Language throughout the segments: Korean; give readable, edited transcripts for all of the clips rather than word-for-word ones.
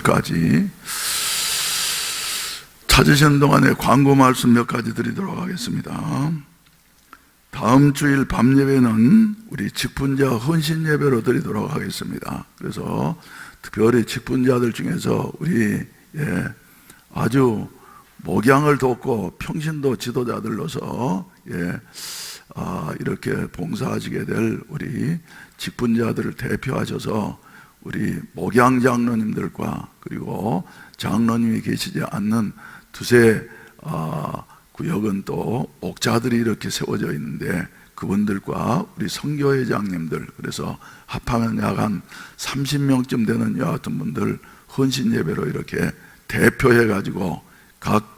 가지 찾으시는 동안에 광고 말씀 몇 가지 드리도록 하겠습니다. 다음 주일 밤 예배는 우리 직분자 헌신 예배로 드리도록 하겠습니다. 그래서 특별히 직분자들 중에서 우리 아주 목양을 돕고 평신도 지도자들로서 이렇게 봉사하시게 될 우리 직분자들을 대표하셔서 우리 목양 장로님들과 그리고 장로님이 계시지 않는 두세 구역은 또 목자들이 이렇게 세워져 있는데 그분들과 우리 선교회장님들, 그래서 합하면 약 한 30명쯤 되는 여하튼 분들 헌신 예배로 이렇게 대표해 가지고 각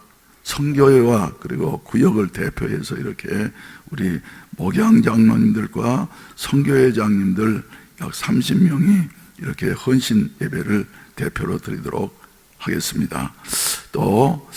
선교회와 그리고 구역을 대표해서 이렇게 우리 목양 장로님들과 선교회장님들 약 30명이 이렇게 헌신 예배를 대표로 드리도록 하겠습니다. 또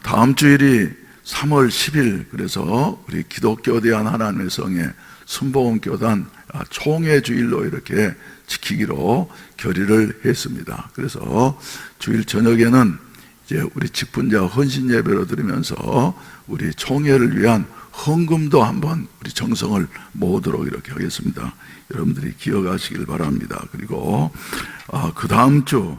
다음 주일이 3월 10일, 그래서 우리 기독교에 대한 하나님의 성회 순복음교단 총회 주일로 이렇게 지키기로 결의를 했습니다. 그래서 주일 저녁에는 이제 우리 직분자 헌신 예배로 드리면서 우리 총회를 위한 헌금도 한번 우리 정성을 모으도록 이렇게 하겠습니다. 여러분들이 기억하시길 바랍니다. 그리고 그 다음 주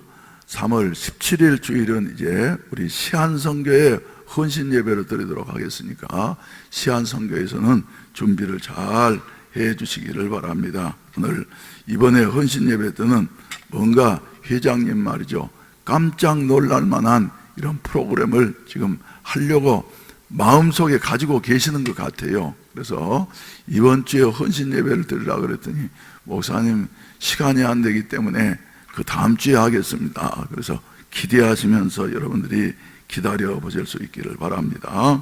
3월 17일 주일은 이제 우리 시한선교회 헌신 예배를 드리도록 하겠으니까 시한선교회에서는 준비를 잘 해 주시기를 바랍니다. 오늘 이번에 헌신 예배 때는 뭔가 회장님 말이죠, 깜짝 놀랄 만한 이런 프로그램을 지금 하려고 마음속에 가지고 계시는 것 같아요. 그래서 이번 주에 헌신 예배를 드리라고 그랬더니 목사님 시간이 안 되기 때문에 그 다음 주에 하겠습니다. 그래서 기대하시면서 여러분들이 기다려 보실 수 있기를 바랍니다.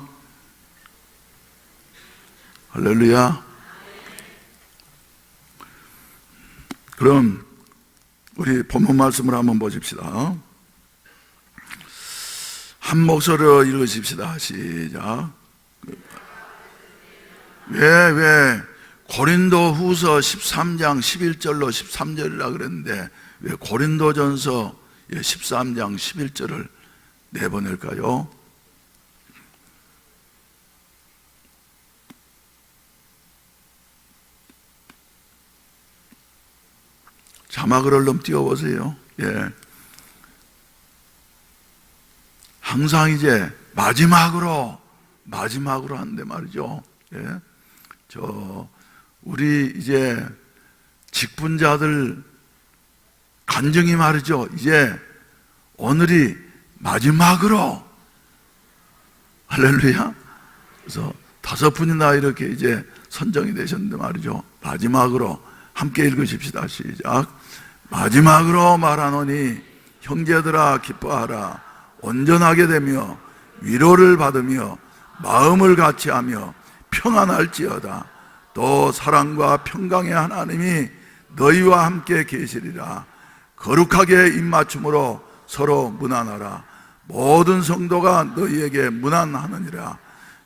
할렐루야. 그럼 우리 본문 말씀을 한번 보십시다. 한 목소리로 읽으십시다. 시작. 왜 고린도 후서 13장 11절로 13절이라 그랬는데 왜 고린도전서 13장 11절을 내보낼까요? 자막을 얼른 띄워보세요. 항상 이제 마지막으로 하는데 말이죠. 우리 이제 직분자들 간증이 말이죠. 이제 오늘이 마지막으로, 할렐루야. 그래서 5분이나 이렇게 이제 선정이 되셨는데 말이죠. 마지막으로 함께 읽으십시다. 시작. 마지막으로 말하노니 형제들아 기뻐하라. 온전하게 되며 위로를 받으며 마음을 같이하며 평안할지어다. 또 사랑과 평강의 하나님이 너희와 함께 계시리라. 거룩하게 입맞춤으로 서로 문안하라. 모든 성도가 너희에게 문안하느니라.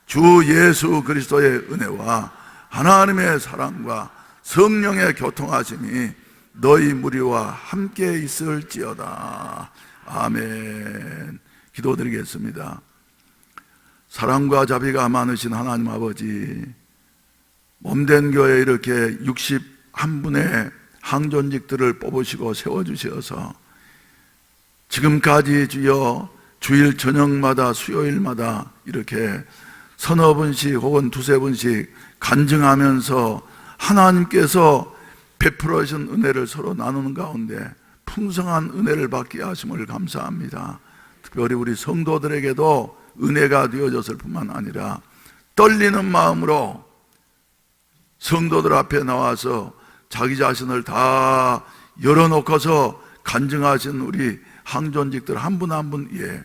주 예수 그리스도의 은혜와 하나님의 사랑과 성령의 교통하심이 너희 무리와 함께 있을지어다. 아멘. 기도드리겠습니다. 사랑과 자비가 많으신 하나님 아버지, 몸된 교회 이렇게 61분의 항존직들을 뽑으시고 세워주셔서 지금까지 주여 주일 저녁마다 수요일마다 이렇게 서너 분씩 혹은 두세 분씩 간증하면서 하나님께서 베풀어 주신 은혜를 서로 나누는 가운데 풍성한 은혜를 받게 하심을 감사합니다. 특별히 우리 성도들에게도 은혜가 되어졌을 뿐만 아니라 떨리는 마음으로 성도들 앞에 나와서 자기 자신을 다 열어놓고서 간증하신 우리 항존직들 한 분 한 분에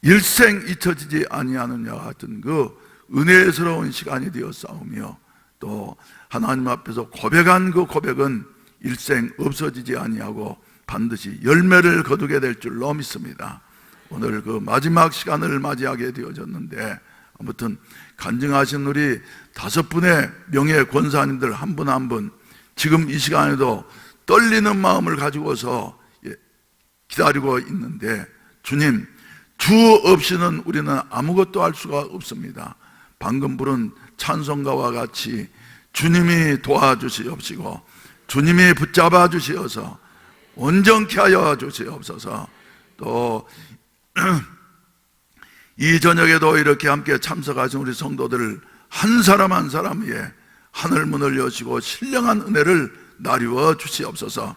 일생 잊혀지지 아니하는 야 같은 그 은혜스러운 시간이 되었사오며, 또 하나님 앞에서 고백한 그 고백은 일생 없어지지 아니하고 반드시 열매를 거두게 될 줄로 믿습니다. 오늘 그 마지막 시간을 맞이하게 되어졌는데 아무튼 간증하신 우리 5분의 명예 권사님들 한 분 한 분 지금 이 시간에도 떨리는 마음을 가지고서 기다리고 있는데, 주님, 주 없이는 우리는 아무것도 할 수가 없습니다. 방금 부른 찬송가와 같이 주님이 도와주시옵시고 주님이 붙잡아 주시어서 온전케 하여 주시옵소서. 또 이 저녁에도 이렇게 함께 참석하신 우리 성도들을 한 사람 한 사람 위에 하늘 문을 여시고 신령한 은혜를 나리워 주시옵소서.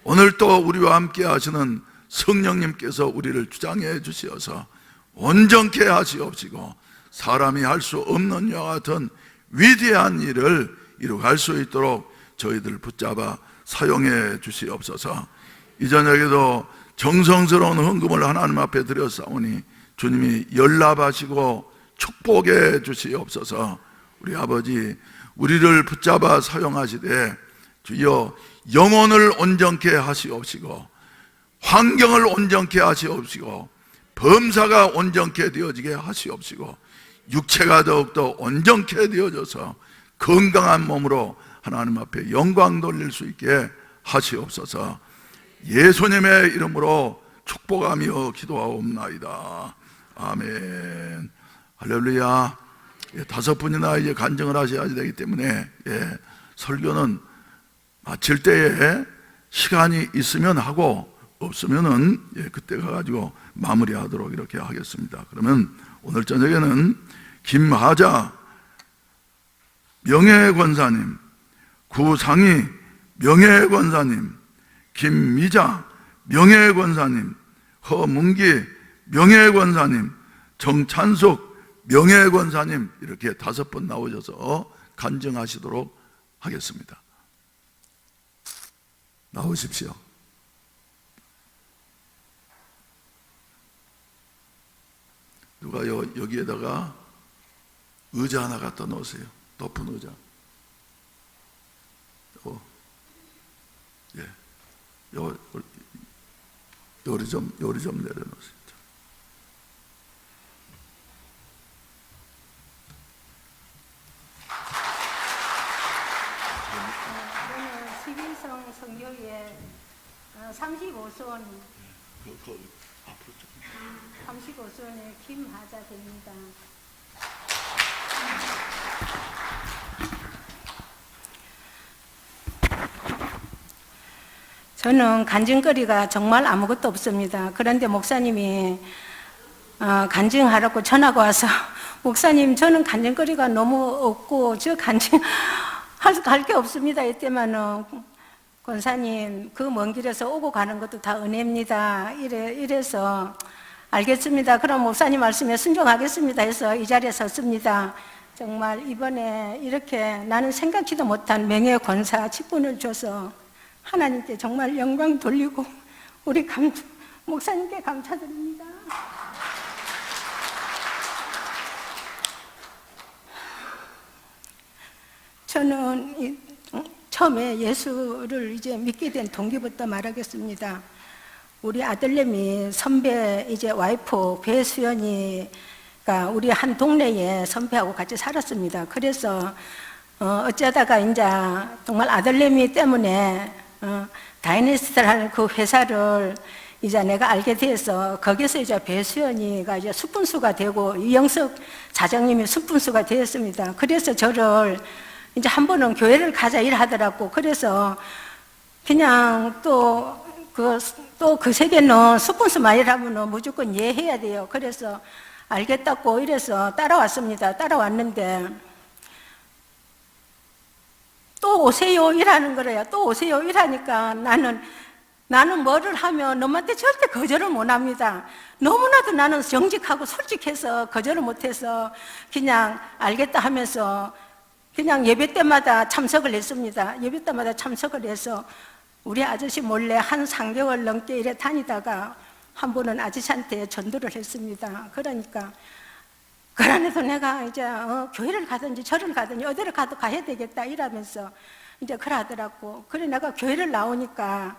오늘 또 우리와 함께 하시는 성령님께서 우리를 주장해 주시어서 온전케 하시옵시고 사람이 할 수 없는 이와 같은 위대한 일을 이루갈 수 있도록 저희들 붙잡아 사용해 주시옵소서. 이 저녁에도 정성스러운 헌금을 하나님 앞에 드렸사오니 주님이 연락하시고 축복해 주시옵소서. 우리 아버지, 우리를 붙잡아 사용하시되 주여 영혼을 온전케 하시옵시고 환경을 온전케 하시옵시고 범사가 온전케 되어지게 하시옵시고 육체가 더욱더 온전케 되어져서 건강한 몸으로 하나님 앞에 영광 돌릴 수 있게 하시옵소서. 예수님의 이름으로 축복하며 기도하옵나이다. 아멘. 할렐루야. 5분이나 이제 간증을 하셔야 되기 때문에 설교는 마칠 때에 시간이 있으면 하고 없으면은 그때 가가지고 마무리하도록 이렇게 하겠습니다. 그러면 오늘 저녁에는 김하자 명예권사님, 구상희 명예권사님, 김미자 명예권사님, 허문기 명예권사님, 정찬숙 명예권사님 이렇게 5번 나오셔서 간증하시도록 하겠습니다. 나오십시오. 누가 여기에다가 의자 하나 갖다 놓으세요. 높은 의자. 요리 좀 내려놓으세요. 저는 11성 성교회 35손 35손의 김하자입니다. 저는 간증거리가 정말 아무것도 없습니다. 그런데 목사님이 간증하라고 전화가 와서 목사님, 저는 간증거리가 너무 없고 저 간증 할 게 없습니다. 이때만은 권사님, 그 먼 길에서 오고 가는 것도 다 은혜입니다. 이래서 알겠습니다. 그럼 목사님 말씀에 순종하겠습니다 해서 이 자리에 섰습니다. 정말 이번에 이렇게 나는 생각지도 못한 명예 권사 직분을 줘서 하나님께 정말 영광 돌리고 우리 목사님께 감사드립니다. 저는 처음에 예수를 이제 믿게 된 동기부터 말하겠습니다. 우리 아들내미 선배 이제 와이프 배수연이가 우리 한 동네에 선배하고 같이 살았습니다. 그래서 어쩌다가 이제 정말 아들내미 때문에 다이내스트라는 그 회사를 이제 내가 알게 돼서 거기서 이제 배수연이가 이제 수분수가 되고 이영석 사장님이 수분수가 되었습니다. 그래서 저를 이제 한 번은 교회를 가자 일하더라고. 그래서 그냥 또 그 세계는 수분수만 일하면 무조건 예해야 돼요. 그래서 알겠다고 이래서 따라왔습니다. 따라왔는데 또 오세요 일하는 거래요. 또 오세요 일하니까 나는 뭐를 하면 너한테 절대 거절을 못 합니다. 너무나도 나는 정직하고 솔직해서 거절을 못해서 그냥 알겠다 하면서 그냥 예배 때마다 참석을 했습니다. 예배 때마다 참석을 해서 우리 아저씨 몰래 한 3개월 넘게 이래 다니다가 한 번은 아저씨한테 전도를 했습니다. 그러니까 그 안에서 내가 이제 교회를 가든지 절을 가든지 어디를 가도 가야 되겠다 이러면서 이제 그러더라고. 그래 내가 교회를 나오니까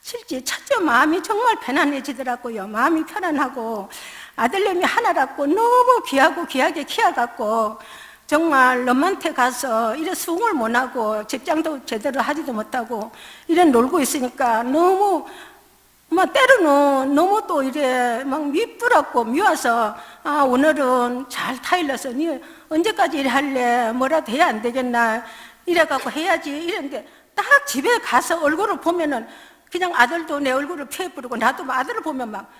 실제 첫째 마음이 정말 편안해지더라고요. 마음이 편안하고 아들내미 하나라고 너무 귀하고 귀하게 키워갖고 정말 너한테 가서 이래 수긍을 못하고 직장도 제대로 하지도 못하고 이래 놀고 있으니까 너무 막 때로는 너무 또 이래 막 밉더라고. 미워서 오늘은 잘 타일러서 니 언제까지 이래 할래? 뭐라도 해야 안 되겠나? 이래갖고 해야지 이랬는데 딱 집에 가서 얼굴을 보면은 그냥 아들도 내 얼굴을 피해버리고 나도 막 아들을 보면 막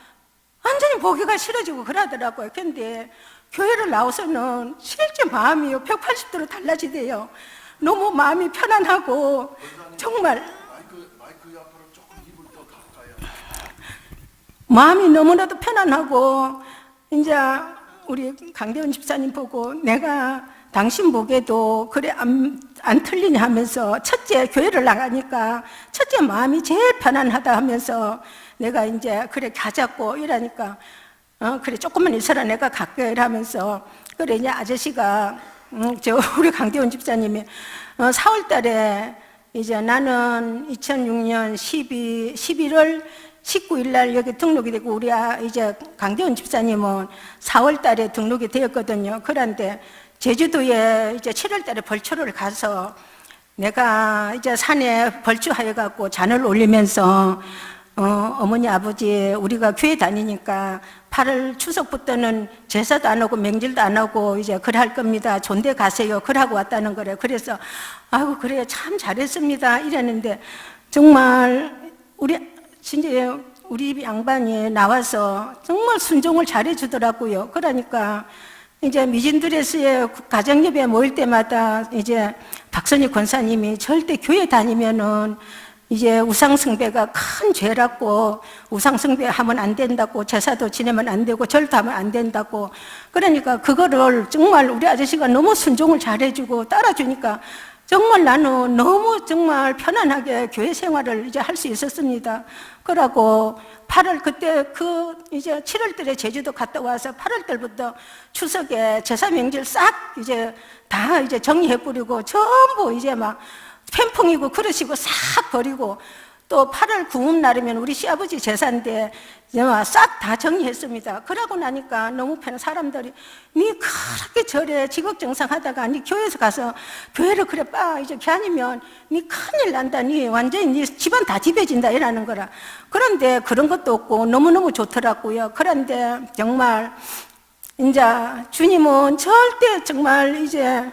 완전히 보기가 싫어지고 그러더라고요. 근데 교회를 나와서는 실제 마음이 180도로 달라지대요. 너무 마음이 편안하고 정말 마음이 너무나도 편안하고 이제 우리 강대원 집사님 보고 내가 당신 보기에도 그래 안 틀리냐 하면서 첫째 교회를 나가니까 첫째 마음이 제일 편안하다 하면서 내가 이제 그래 가자고 이러니까 그래 조금만 있어라 내가 갈게 이러면서 그래 이제 아저씨가 저 우리 강대원 집사님이 4월 달에 이제 나는 2006년 11월 19일 날 여기 등록이 되고 우리 이제 강대원 집사님은 4월 달에 등록이 되었거든요. 그런데 제주도에 이제 7월 달에 벌초를 가서 내가 이제 산에 벌초하여 갖고 잔을 올리면서 어머니 아버지 우리가 교회 다니니까 8월 추석부터는 제사도 안 하고 맹질도 안 하고 이제 그럴 겁니다. 존대 가세요. 그러고 왔다는 거래요. 그래서 아이고 그래 참 잘했습니다. 이랬는데 정말 진짜 우리 양반이 나와서 정말 순종을 잘해 주더라고요. 그러니까 이제 미진드레스의 가정예배 모일 때마다 이제 박선희 권사님이 절대 교회 다니면은 이제 우상숭배가 큰 죄라고 우상숭배 하면 안 된다고 제사도 지내면 안 되고 절도 하면 안 된다고 그러니까 그거를 정말 우리 아저씨가 너무 순종을 잘해주고 따라주니까 정말 나는 너무 정말 편안하게 교회 생활을 이제 할 수 있었습니다. 그러고 8월 그때 이제 7월 달에 제주도 갔다 와서 8월 달부터 추석에 제사 명절 싹 이제 다 이제 정리해버리고 전부 이제 막 팬풍이고 그러시고 싹 버리고 또 8월 구음날이면 우리 시아버지 제사인데 싹 다 정리했습니다. 그러고 나니까 너무 편해. 사람들이 니 그렇게 절에 지극정성하다가 니 교회에서 가서 교회를 그래 이제 걔아니면 니 큰일 난다. 니 완전히 니 집안 다 지배진다 이라는 거라. 그런데 그런 것도 없고 너무너무 좋더라고요. 그런데 정말 이제 주님은 절대 정말 이제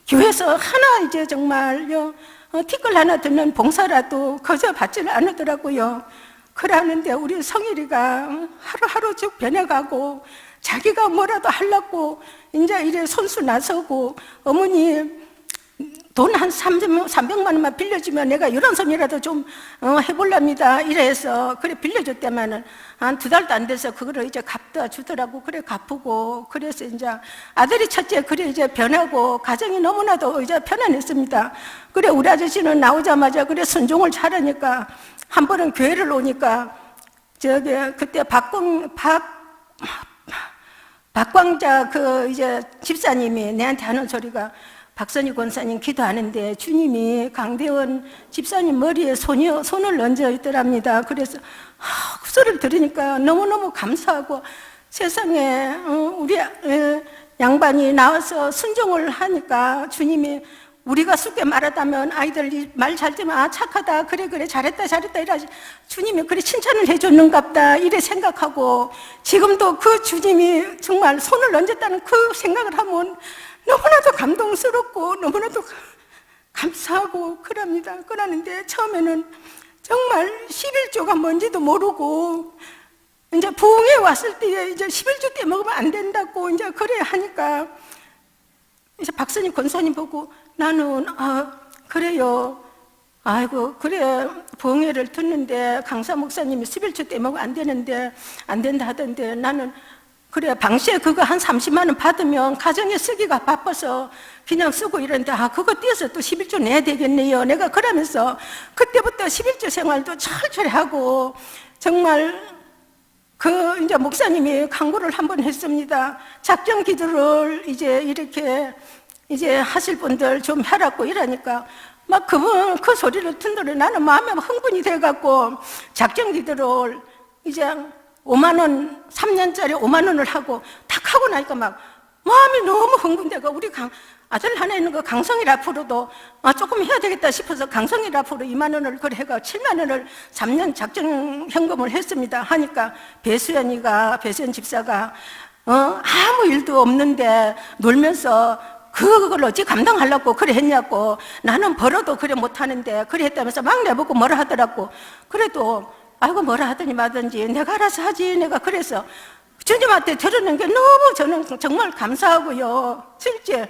교회에서 하나 이제 정말요 티끌 하나 듣는 봉사라도 거저 받지를 않으더라고요. 그러는데 우리 성일이가 하루하루 쭉 변해가고 자기가 뭐라도 하려고 이제 이래 손수 나서고 어머니 돈 한 300만 원만 빌려주면 내가 이런 섬이라도 좀 해볼랍니다. 이래서 그래 빌려줬다마는 한 2달도 안 돼서 그거를 이제 갚다 주더라고. 그래 갚고 그래서 이제 아들이 첫째 그래 이제 변하고 가정이 너무나도 이제 편안했습니다. 그래 우리 아저씨는 나오자마자 그래 순종을 잘하니까 한 번은 교회를 오니까 저기 그때 박광자 이제 집사님이 내한테 하는 소리가 박선희 권사님 기도하는데 주님이 강대원 집사님 머리에 손을 얹어 있더랍니다. 그래서 그 소리를 들으니까 너무너무 감사하고 세상에 우리 양반이 나와서 순종을 하니까 주님이 우리가 쉽게 말하다면 아이들이 말 잘 되면 착하다 그래 잘했다 이러지 주님이 그래 칭찬을 해줬는갑다 이래 생각하고 지금도 그 주님이 정말 손을 얹었다는 그 생각을 하면 너무나도 감동스럽고 너무나도 감사하고 그럽니다. 그러는데 처음에는 정말 11조가 뭔지도 모르고 이제 부흥에 왔을 때에 이제 11조 때 먹으면 안 된다고 이제 그래 하니까 이제 박선희 권사님 보고 나는 그래요. 아이고 그래 부흥회를 듣는데 강사 목사님이 11조 때 먹으면 안 되는데 안 된다 하던데 나는 그래 방시에 그거 한 30만 원 받으면 가정에 쓰기가 바빠서 그냥 쓰고 이러는데 그거 떼서 또 11조 내야 되겠네요. 내가 그러면서 그때부터 11조 생활도 철저히 하고 정말 이제 목사님이 강구를 한번 했습니다. 작정 기도를 이제 이렇게 이제 하실 분들 좀 하라고 이러니까 막 그분 그 소리를 듣는데 나는 마음에 흥분이 돼갖고 작정 기도를 이제 5만 원, 3년짜리 5만 원을 하고 딱 하고 나니까 막 마음이 너무 흥분되고 우리 아들 하나 있는 거 강성일 앞으로도 조금 해야 되겠다 싶어서 강성일 앞으로 2만 원을 그래 해가 7만 원을 3년 작정 현금을 했습니다. 하니까 배수연 집사가 아무 일도 없는데 놀면서 그걸 어찌 감당하려고 그래 했냐고, 나는 벌어도 그래 못하는데 그래 했다면서 막 내보고 뭐라 하더라고. 그래도 아이고 뭐라 하더니 마든지 내가 알아서 하지. 내가 그래서 주님한테 들었는 게 너무 저는 정말 감사하고요. 실제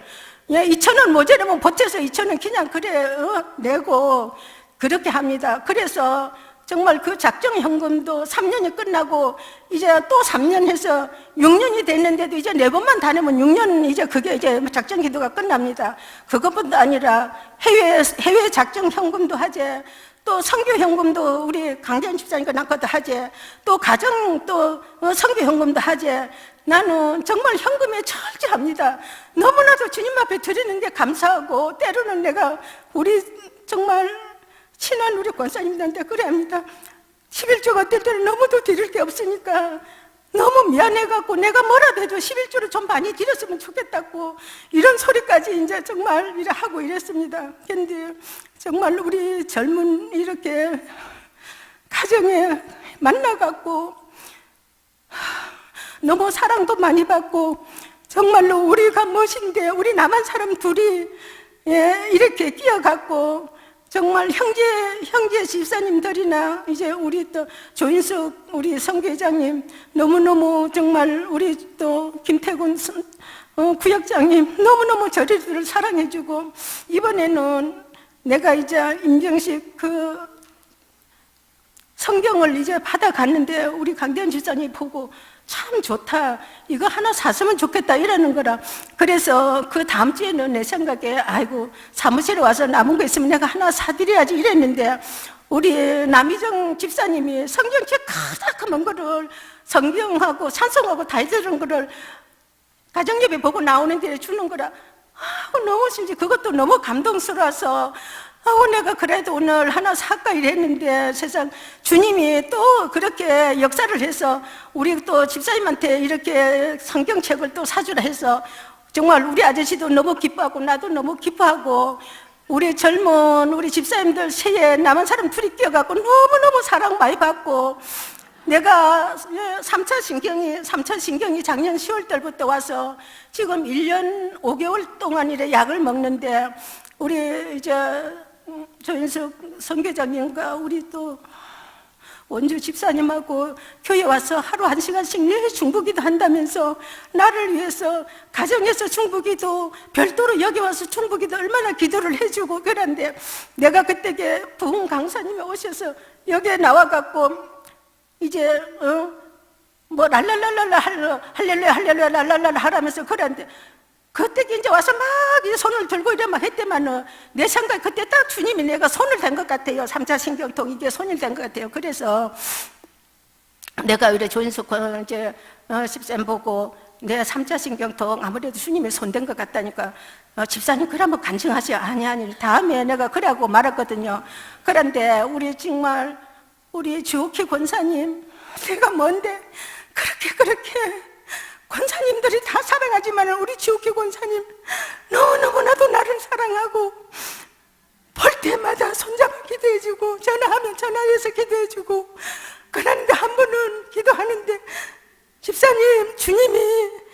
2,000원 모자라면 보태서 2,000원 그냥 그래 내고 그렇게 합니다. 그래서 정말 그 작정 현금도 3년이 끝나고 이제 또 3년 해서 6년이 됐는데도 이제 4번만 다니면 6년 이제 그게 이제 작정 기도가 끝납니다. 그것뿐도 아니라 해외 작정 현금도 하재, 또 선교 현금도 우리 강대현 집사님과 나까도 하재, 또 가정 또 선교 현금도 하재. 나는 정말 현금에 철저합니다. 너무나도 주님 앞에 드리는 게 감사하고, 때로는 내가 우리 정말 친한 우리 권사님들한테 그래 합니다. 11조가 어떨 때는 너무도 드릴 게 없으니까 너무 미안해갖고 내가 뭐라도 해도 11조를 좀 많이 드렸으면 좋겠다고 이런 소리까지 이제 정말 하고 이랬습니다. 근데 정말 우리 젊은 이렇게 가정에 만나갖고 너무 사랑도 많이 받고 정말로 우리가 멋인데 우리 남한 사람 둘이 이렇게 끼어갖고 정말 형제 집사님들이나 이제 우리 또 조인숙 우리 성교회장님 너무너무 정말 우리 또 김태군 구역장님 너무너무 저희들을 사랑해주고, 이번에는 내가 이제 임병식 그 성경을 이제 받아갔는데 우리 강대현 집사님이 보고 참 좋다, 이거 하나 샀으면 좋겠다 이러는 거라. 그래서 그 다음 주에는 내 생각에 아이고 사무실에 와서 남은 거 있으면 내가 하나 사드려야지 이랬는데, 우리 남희정 집사님이 성경책 크다큰 거를 성경하고 찬송하고 다 해주는 거를 가정예배 보고 나오는 데 주는 거라. 너무 심지어 그것도 너무 감동스러워서 내가 그래도 오늘 하나 살까 이랬는데, 세상 주님이 또 그렇게 역사를 해서 우리 또 집사님한테 이렇게 성경책을 또 사주라 해서 정말 우리 아저씨도 너무 기뻐하고 나도 너무 기뻐하고, 우리 젊은 우리 집사님들 새해 남은 사람 둘이 끼어갖고 너무너무 사랑 많이 받고, 내가 3차 신경이 작년 10월 달부터 와서 지금 1년 5개월 동안 이래 약을 먹는데, 우리 이제 조인숙 선교장님과 우리 또 원주 집사님하고 교회 와서 하루 1시간씩 늘 중보기도 한다면서 나를 위해서 가정에서 중보기도 별도로 여기 와서 중보기도 얼마나 기도를 해주고 그런데, 내가 그때 부흥 강사님이 오셔서 여기에 나와갖고 이제 뭐 랄랄랄랄라 할렐루야 할렐루야 랄랄랄라 하라면서 그러는데, 그때 이제 와서 막 이제 손을 들고 이래 막 했더만은 내 생각에 그때 딱 주님이 내가 손을 댄 것 같아요. 3차 신경통 이게 손을 댄 것 같아요. 그래서 내가 이래 조인숙 이제 집사님 보고 내 3차 신경통 아무래도 주님의 손 댄 것 같다니까, 집사님 그러면 간증하세요. 아니 다음에 내가 그러고 말았거든요. 그런데 우리 정말 우리 주옥희 권사님, 내가 뭔데 그렇게 권사님들이 다 사랑하지만 우리 주옥희 권사님 너무너무나도 나를 사랑하고 볼 때마다 손잡아 기도해주고 전화하면 전화해서 기도해주고 그런데 한 번은 기도하는데 집사님 주님이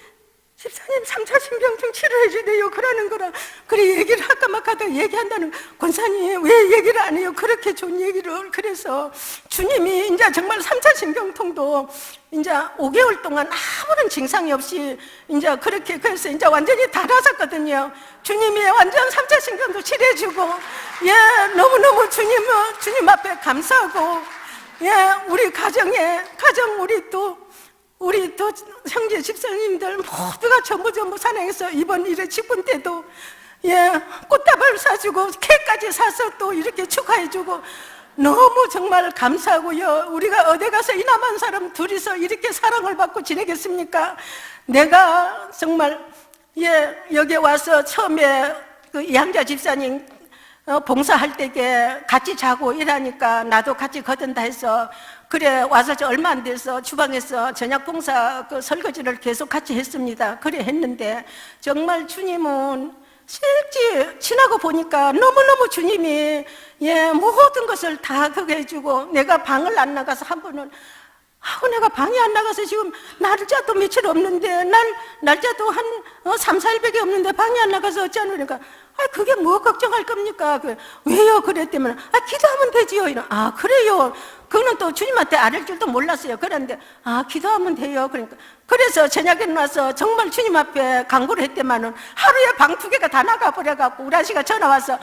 3차 신경통 치료해주대요 그러는 거라. 그래 얘기를 할까 말까 얘기한다는, 권사님 왜 얘기를 안 해요 그렇게 좋은 얘기를. 그래서 주님이 이제 정말 3차 신경통도 이제 5개월 동안 아무런 증상이 없이 이제 그렇게, 그래서 이제 완전히 다 나았거든요. 주님이 완전 3차 신경도 치료해주고, 너무너무 주님 앞에 감사하고, 우리 가정 우리 또 형제 집사님들 모두가 전부 사랑해서 이번 일에 직분 때도 꽃다발 사주고 케이크까지 사서 또 이렇게 축하해주고 너무 정말 감사하고요. 우리가 어디 가서 이 남한 사람 둘이서 이렇게 사랑을 받고 지내겠습니까? 내가 정말 여기 와서 처음에 그 이항자 집사님 봉사할 때에 같이 자고 일하니까 나도 같이 거든다 해서 그래 와서 얼마 안 돼서 주방에서 저녁 봉사 그 설거지를 계속 같이 했습니다. 그래 했는데 정말 주님은 실제 지나고 보니까 너무너무 주님이 모든 것을 다 그게 해주고, 내가 방을 안 나가서 한 번은 내가 방에 안 나가서 지금 날짜도 며칠 없는데, 날짜도 한 3, 4일밖에 없는데 방에 안 나가서 어쩌노. 그러니까 그게 뭐 걱정할 겁니까? 왜요? 그랬더니 기도하면 되지요. 그래요. 그거는 또 주님한테 아릴 줄도 몰랐어요. 그런데 기도하면 돼요. 그러니까 그래서 저녁에 나서 정말 주님 앞에 간구를 했더만은 하루에 방 2개가 다 나가버려갖고 우리 아저씨가 전화 와서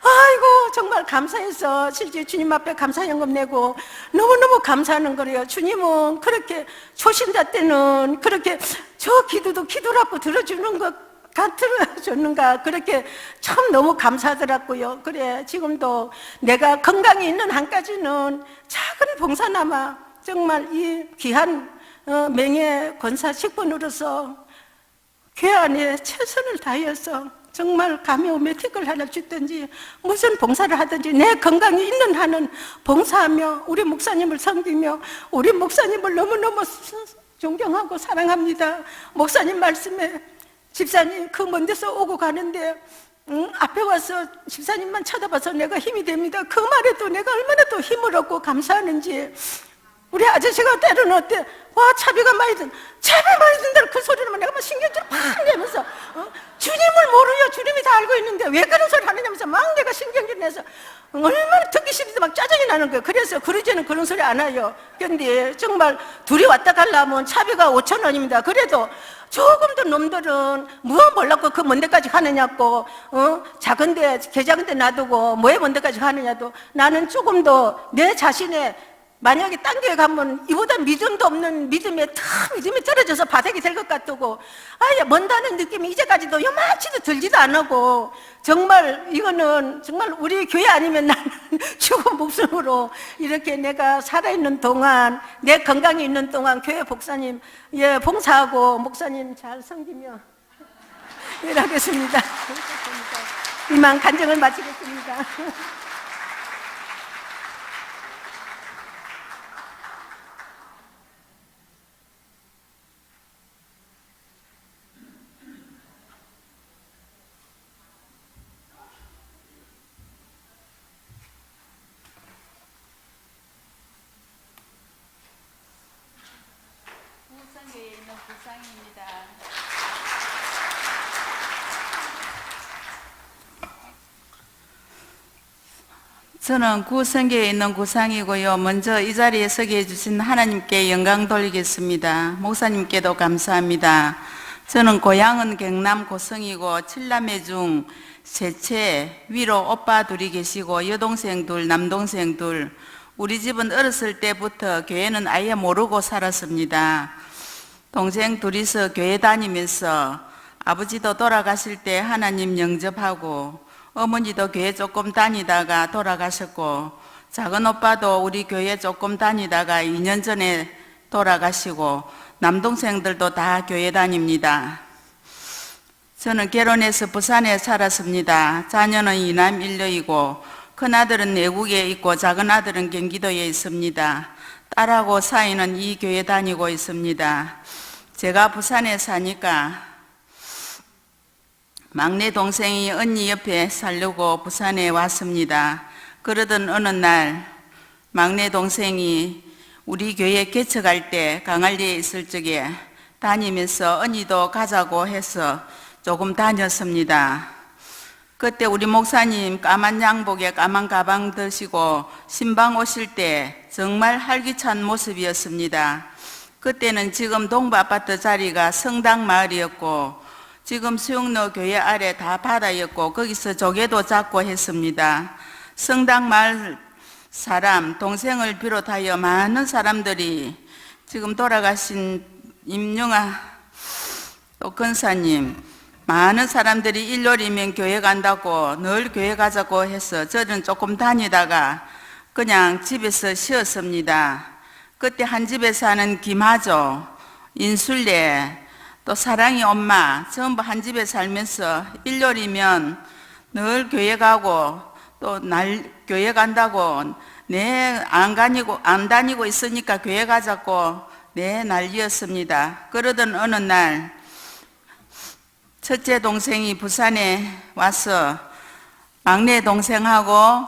아이고 정말 감사해서 실제 주님 앞에 감사연금 내고 너무너무 감사하는 거래요. 주님은 그렇게 초신자 때는 그렇게 저 기도도 기도라고 들어주는 것 들어줬는가, 그렇게 참 너무 감사하더라고요. 그래, 지금도 내가 건강이 있는 한까지는 작은 봉사나마 정말 이 귀한 명예 권사 직분으로서 교회 안에 최선을 다해서 정말 가메오메틱을 하나 주든지 무슨 봉사를 하든지 내 건강이 있는 한은 봉사하며 우리 목사님을 섬기며, 우리 목사님을 너무너무 존경하고 사랑합니다. 목사님 말씀에 집사님 그 먼 데서 오고 가는데 앞에 와서 집사님만 쳐다봐서 내가 힘이 됩니다. 그 말에도 내가 얼마나 또 힘을 얻고 감사하는지. 우리 아저씨가 때로는 어때? 차비가 많이 든다 그 소리를 내가 막 신경질 팍 내면서 주님을 모르요. 주님이 다 알고 있는데 왜 그런 소리 하느냐면서 막 내가 신경질 내서 얼마나 듣기 싫은데 막 짜증이 나는 거예요. 그래서 그러지는 그런 소리 안 해요. 근데 정말 둘이 왔다 가려면 차비가 5,000원입니다. 그래도 조금도 놈들은 뭐 몰랐고 그 먼 데까지 가느냐고, 작은데 개작은데 놔두고 뭐에 먼 데까지 가느냐도. 나는 조금 더 내 자신의, 만약에 딴 교회 가면 이보다 믿음도 없는 믿음이 떨어져서 바닥이 될 것 같고, 먼다는 느낌이 이제까지도 요만치도 들지도 안 하고, 정말 이거는 정말 우리 교회 아니면 나는 죽은 목숨으로 이렇게 내가 살아있는 동안, 내 건강이 있는 동안 교회 목사님 봉사하고 목사님 잘 섬기며 일하겠습니다. 이만 간증을 마치겠습니다. 구성교에 있는 구상입니다. 저는 구성교에 있는 구상이고요. 먼저 이 자리에 서게 해주신 하나님께 영광 돌리겠습니다. 목사님께도 감사합니다. 저는 고향은 경남 고성이고 7남매 중 셋째, 위로 오빠 둘이 계시고 여동생 둘, 남동생 둘. 우리 집은 어렸을 때부터 교회는 아예 모르고 살았습니다. 동생 둘이서 교회 다니면서 아버지도 돌아가실 때 하나님 영접하고, 어머니도 교회 조금 다니다가 돌아가셨고, 작은 오빠도 우리 교회 조금 다니다가 2년 전에 돌아가시고, 남동생들도 다 교회 다닙니다. 저는 결혼해서 부산에 살았습니다. 자녀는 2남 1녀이고 큰아들은 내국에 있고 작은 아들은 경기도에 있습니다. 딸하고 사이는 이 교회 다니고 있습니다. 제가 부산에 사니까 막내 동생이 언니 옆에 살려고 부산에 왔습니다. 그러던 어느 날 막내 동생이 우리 교회 개척할 때 강할리에 있을 적에 다니면서 언니도 가자고 해서 조금 다녔습니다. 그때 우리 목사님 까만 양복에 까만 가방 드시고 신방 오실 때 정말 활기찬 모습이었습니다. 그때는 지금 동부아파트 자리가 성당 마을이었고 지금 수영로 교회 아래 다 바다였고 거기서 조개도 잡고 했습니다. 성당 마을 사람, 동생을 비롯하여 많은 사람들이 지금 돌아가신 임영아 또 권사님, 많은 사람들이 일요일이면 교회 간다고 늘 교회 가자고 해서 저는 조금 다니다가 그냥 집에서 쉬었습니다. 그때 한 집에 사는 김하조, 인술래, 또 사랑이 엄마 전부 한 집에 살면서 일요일이면 늘 교회 가고 또 교회 간다고 안 다니고 있으니까 교회 가자고 난리였습니다. 그러던 어느 날 첫째 동생이 부산에 와서 막내 동생하고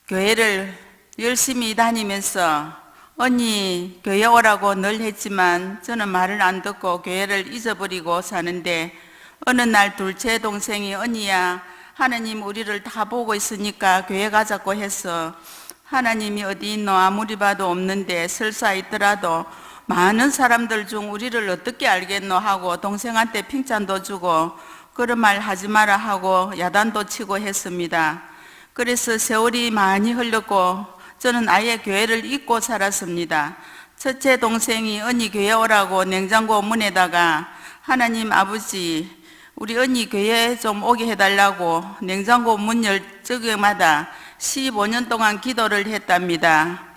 교회를 열심히 다니면서 언니 교회 오라고 늘 했지만 저는 말을 안 듣고 교회를 잊어버리고 사는데 어느 날 둘째 동생이 언니야 하나님 우리를 다 보고 있으니까 교회 가자고 해서 하나님이 어디 있노 아무리 봐도 없는데 설사 있더라도 많은 사람들 중 우리를 어떻게 알겠노 하고 동생한테 칭찬도 주고 그런 말 하지 마라 하고 야단도 치고 했습니다. 그래서 세월이 많이 흘렀고 저는 아예 교회를 잊고 살았습니다. 첫째 동생이 언니 교회 오라고 냉장고 문에다가 하나님 아버지 우리 언니 교회 좀 오게 해달라고 냉장고 문 열 적에마다 15년 동안 기도를 했답니다.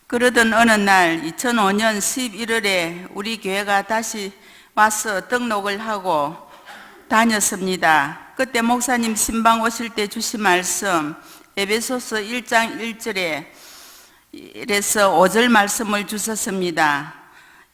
그러던 어느 날 2005년 11월에 우리 교회가 다시 와서 등록을 하고 다녔습니다. 그때 목사님 신방 오실 때 주신 말씀 에베소서 1장 1절에 이래서 5절 말씀을 주셨습니다.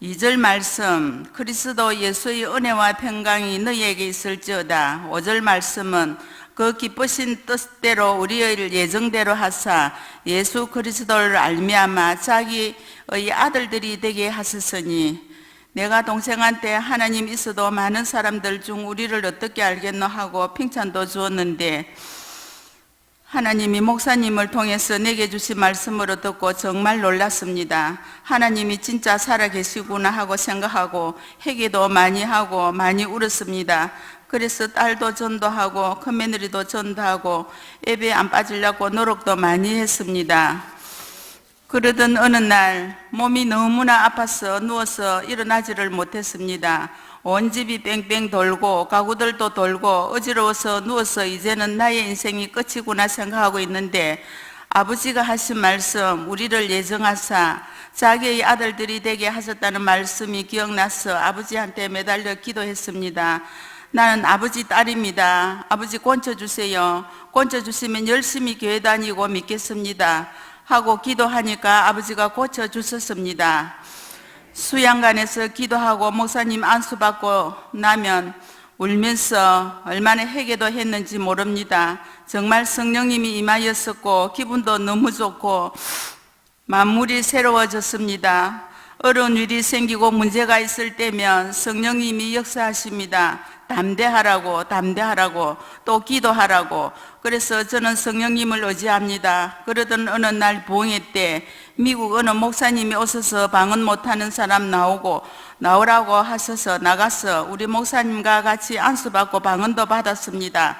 2절 말씀 그리스도 예수의 은혜와 평강이 너희에게 있을지어다. 5절 말씀은 그 기쁘신 뜻대로 우리의 예정대로 하사 예수 그리스도를 알미암아 자기의 아들들이 되게 하셨으니 내가 동생한테 하나님 있어도 많은 사람들 중 우리를 어떻게 알겠노 하고 칭찬도 주었는데 하나님이 목사님을 통해서 내게 주신 말씀으로 듣고 정말 놀랐습니다. 하나님이 진짜 살아계시구나 하고 생각하고 회개도 많이 하고 많이 울었습니다. 그래서 딸도 전도하고 큰며느리도 전도하고 예배 안 빠지려고 노력도 많이 했습니다. 그러던 어느 날 몸이 너무나 아파서 누워서 일어나지를 못했습니다. 온 집이 뺑뺑 돌고 가구들도 돌고 어지러워서 누워서 이제는 나의 인생이 끝이구나 생각하고 있는데 아버지가 하신 말씀 우리를 예정하사 자기의 아들들이 되게 하셨다는 말씀이 기억나서 아버지한테 매달려 기도했습니다. 나는 아버지 딸입니다. 아버지 고쳐주세요. 고쳐주시면 열심히 교회 다니고 믿겠습니다 하고 기도하니까 아버지가 고쳐주셨습니다. 수양관에서 기도하고 목사님 안수받고 나면 울면서 얼마나 회개도 했는지 모릅니다. 정말 성령님이 임하였었고 기분도 너무 좋고 만물이 새로워졌습니다. 어려운 일이 생기고 문제가 있을 때면 성령님이 역사하십니다. 담대하라고 또 기도하라고. 그래서 저는 성령님을 의지합니다. 그러던 어느 날 부흥회 때 미국 어느 목사님이 오셔서 방언 못하는 사람 나오라고 하셔서 나가서 우리 목사님과 같이 안수받고 방언도 받았습니다.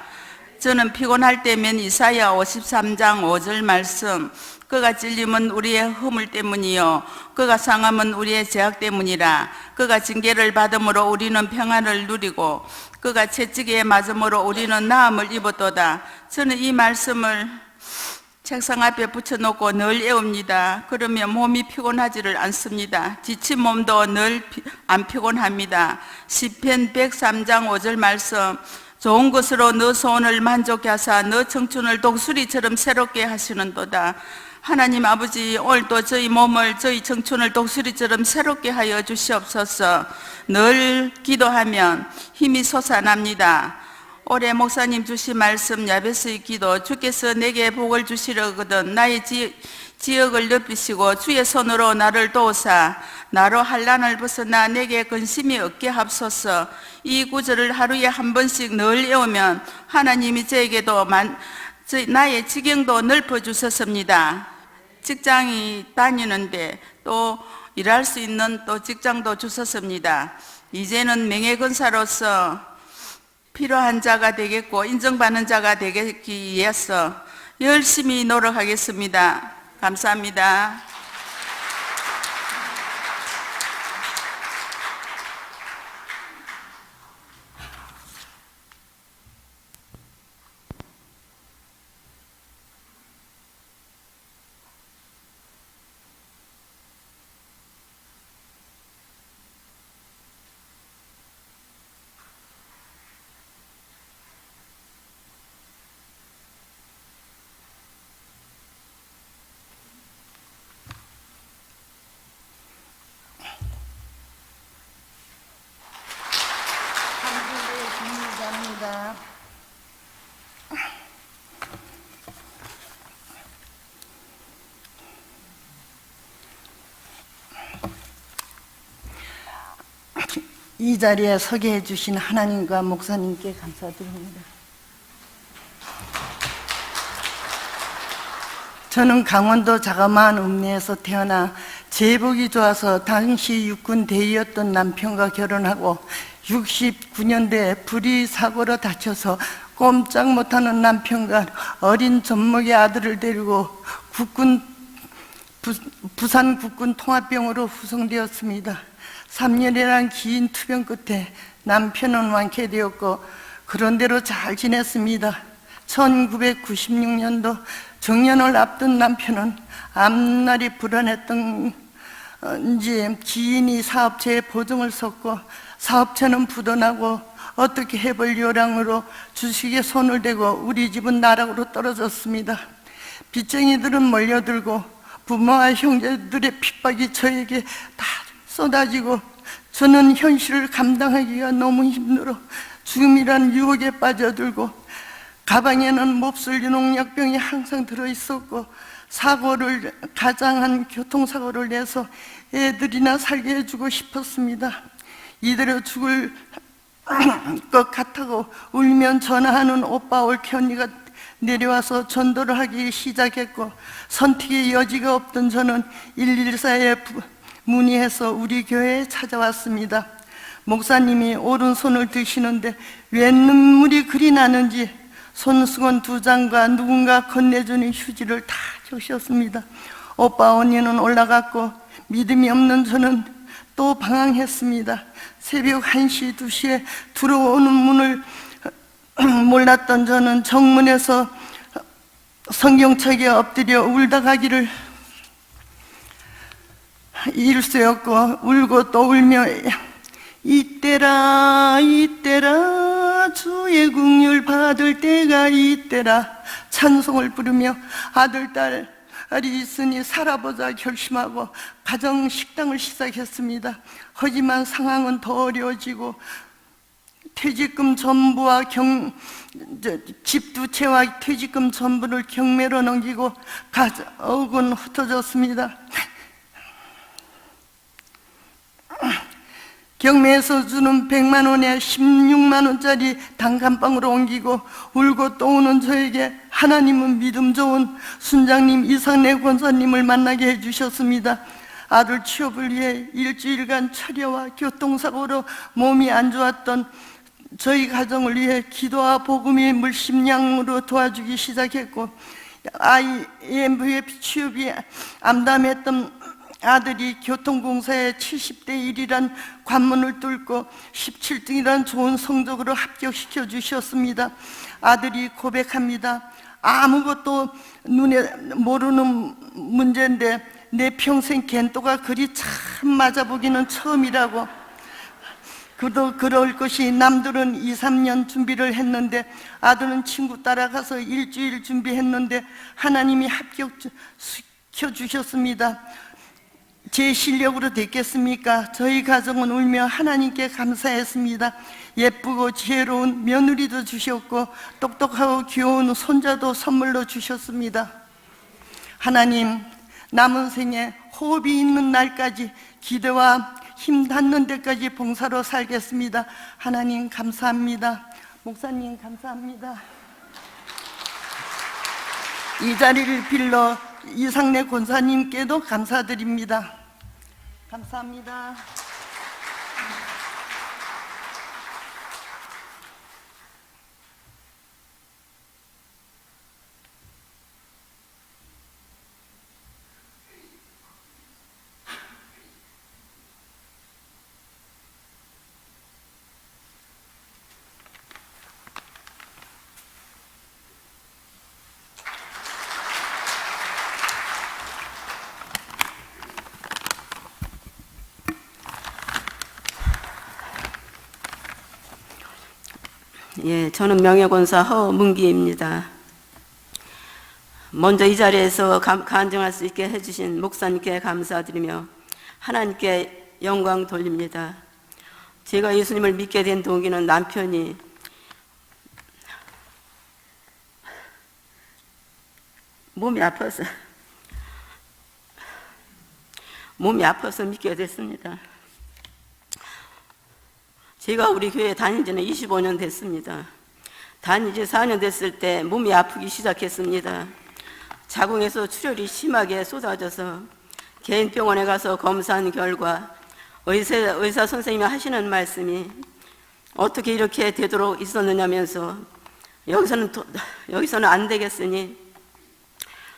저는 피곤할 때면 이사야 53장 5절 말씀 그가 찔림은 우리의 허물 때문이요 그가 상함은 우리의 죄악 때문이라. 그가 징계를 받음으로 우리는 평안을 누리고 그가 채찍에 맞음으로 우리는 나음을 입었도다. 저는 이 말씀을 책상 앞에 붙여놓고 늘 외웁니다. 그러면 몸이 피곤하지를 않습니다. 지친 몸도 늘 안 피곤합니다. 시편 103장 5절 말씀 좋은 것으로 너 소원을 만족케 하사 너 청춘을 독수리처럼 새롭게 하시는도다. 하나님 아버지 오늘도 저희 몸을 저희 청춘을 독수리처럼 새롭게 하여 주시옵소서. 늘 기도하면 힘이 솟아납니다. 올해 목사님 주신 말씀 야베스의 기도 주께서 내게 복을 주시려거든 나의 지역을 넓히시고 주의 손으로 나를 도우사 나로 환난을 벗어나 내게 근심이 없게 하옵소서. 이 구절을 하루에 한 번씩 늘 외우면 하나님이 저에게도 나의 지경도 넓혀주셨습니다. 직장이 다니는데 또 일할 수 있는 또 직장도 주셨습니다. 이제는 명예근사로서 필요한 자가 되겠고 인정받는 자가 되기 위해서 열심히 노력하겠습니다. 감사합니다. 이 자리에 서게 해주신 하나님과 목사님께 감사드립니다. 저는 강원도 자그마한 읍내에서 태어나 제복이 좋아서 당시 육군 대위였던 남편과 결혼하고 69년대에 불의 사고로 다쳐서 꼼짝 못하는 남편과 어린 젖먹이 아들을 데리고 부산 국군 통합병으로 후송되었습니다. 3년이란 긴 투병 끝에 남편은 완쾌되었고 그런대로 잘 지냈습니다. 1996년도 정년을 앞둔 남편은 앞날이 불안했던지 지인이 사업체에 보증을 섰고 사업체는 부도나고 어떻게 해볼 요량으로 주식에 손을 대고 우리 집은 나락으로 떨어졌습니다. 빚쟁이들은 몰려들고 부모와 형제들의 핍박이 저에게 다 쏟아지고 저는 현실을 감당하기가 너무 힘들어 죽음이란 유혹에 빠져들고 가방에는 몹쓸 유농약병이 항상 들어있었고 가장한 교통사고를 내서 애들이나 살게 해주고 싶었습니다. 이대로 죽을 것 같다고 울면 전화하는 오빠 올케 언니가 내려와서 전도를 하기 시작했고 선택의 여지가 없던 저는 114에 문의해서 우리 교회에 찾아왔습니다. 목사님이 오른손을 드시는데 왜 눈물이 그리 나는지 손수건 2장과 누군가 건네주는 휴지를 다 주셨습니다. 오빠 언니는 올라갔고 믿음이 없는 저는 또 방황했습니다. 새벽 1시, 2시에 들어오는 문을 몰랐던 저는 정문에서 성경책에 엎드려 울다 가기를 일수였고 울고 또 울며 이때라 이때라 주의 긍휼 받을 때가 이때라 찬송을 부르며 아들 딸이 있으니 살아보자 결심하고 가정 식당을 시작했습니다. 하지만 상황은 더 어려워지고 퇴직금 전부와 집 2채와 퇴직금 전부를 경매로 넘기고 가족은 흩어졌습니다. 경매에서 주는 100만 원에 16만 원짜리 단감방으로 옮기고 울고 또 우는 저에게 하나님은 믿음 좋은 순장님 이상래 권사님을 만나게 해주셨습니다. 아들 취업을 위해 일주일간 철야와 교통사고로 몸이 안 좋았던 저희 가정을 위해 기도와 복음의 물심양으로 도와주기 시작했고 IMF 취업이 암담했던 아들이 교통공사에 70대 1이란 관문을 뚫고 17등이란 좋은 성적으로 합격시켜 주셨습니다. 아들이 고백합니다. 아무것도 눈에 모르는 문제인데 내 평생 겐또가 그리 참 맞아보기는 처음이라고. 그도 그럴 것이 남들은 2, 3년 준비를 했는데 아들은 친구 따라가서 일주일 준비했는데 하나님이 합격시켜 주셨습니다. 제 실력으로 됐겠습니까? 저희 가정은 울며 하나님께 감사했습니다. 예쁘고 지혜로운 며느리도 주셨고 똑똑하고 귀여운 손자도 선물로 주셨습니다. 하나님, 남은 생에 호흡이 있는 날까지 기대와 힘 닿는 데까지 봉사로 살겠습니다. 하나님 감사합니다. 목사님 감사합니다. 이 자리를 빌러 이상래 권사님께도 감사드립니다. 감사합니다. 예, 저는 명예권사 허문기입니다. 먼저 이 자리에서 간증할 수 있게 해주신 목사님께 감사드리며 하나님께 영광 돌립니다. 제가 예수님을 믿게 된 동기는 남편이 몸이 아파서 믿게 됐습니다. 제가 우리 교회 다닌 지는 25년 됐습니다. 다닌 지 4년 됐을 때 몸이 아프기 시작했습니다. 자궁에서 출혈이 심하게 쏟아져서 개인 병원에 가서 검사한 결과 의사 선생님이 하시는 말씀이 어떻게 이렇게 되도록 있었느냐면서 여기서는 안 되겠으니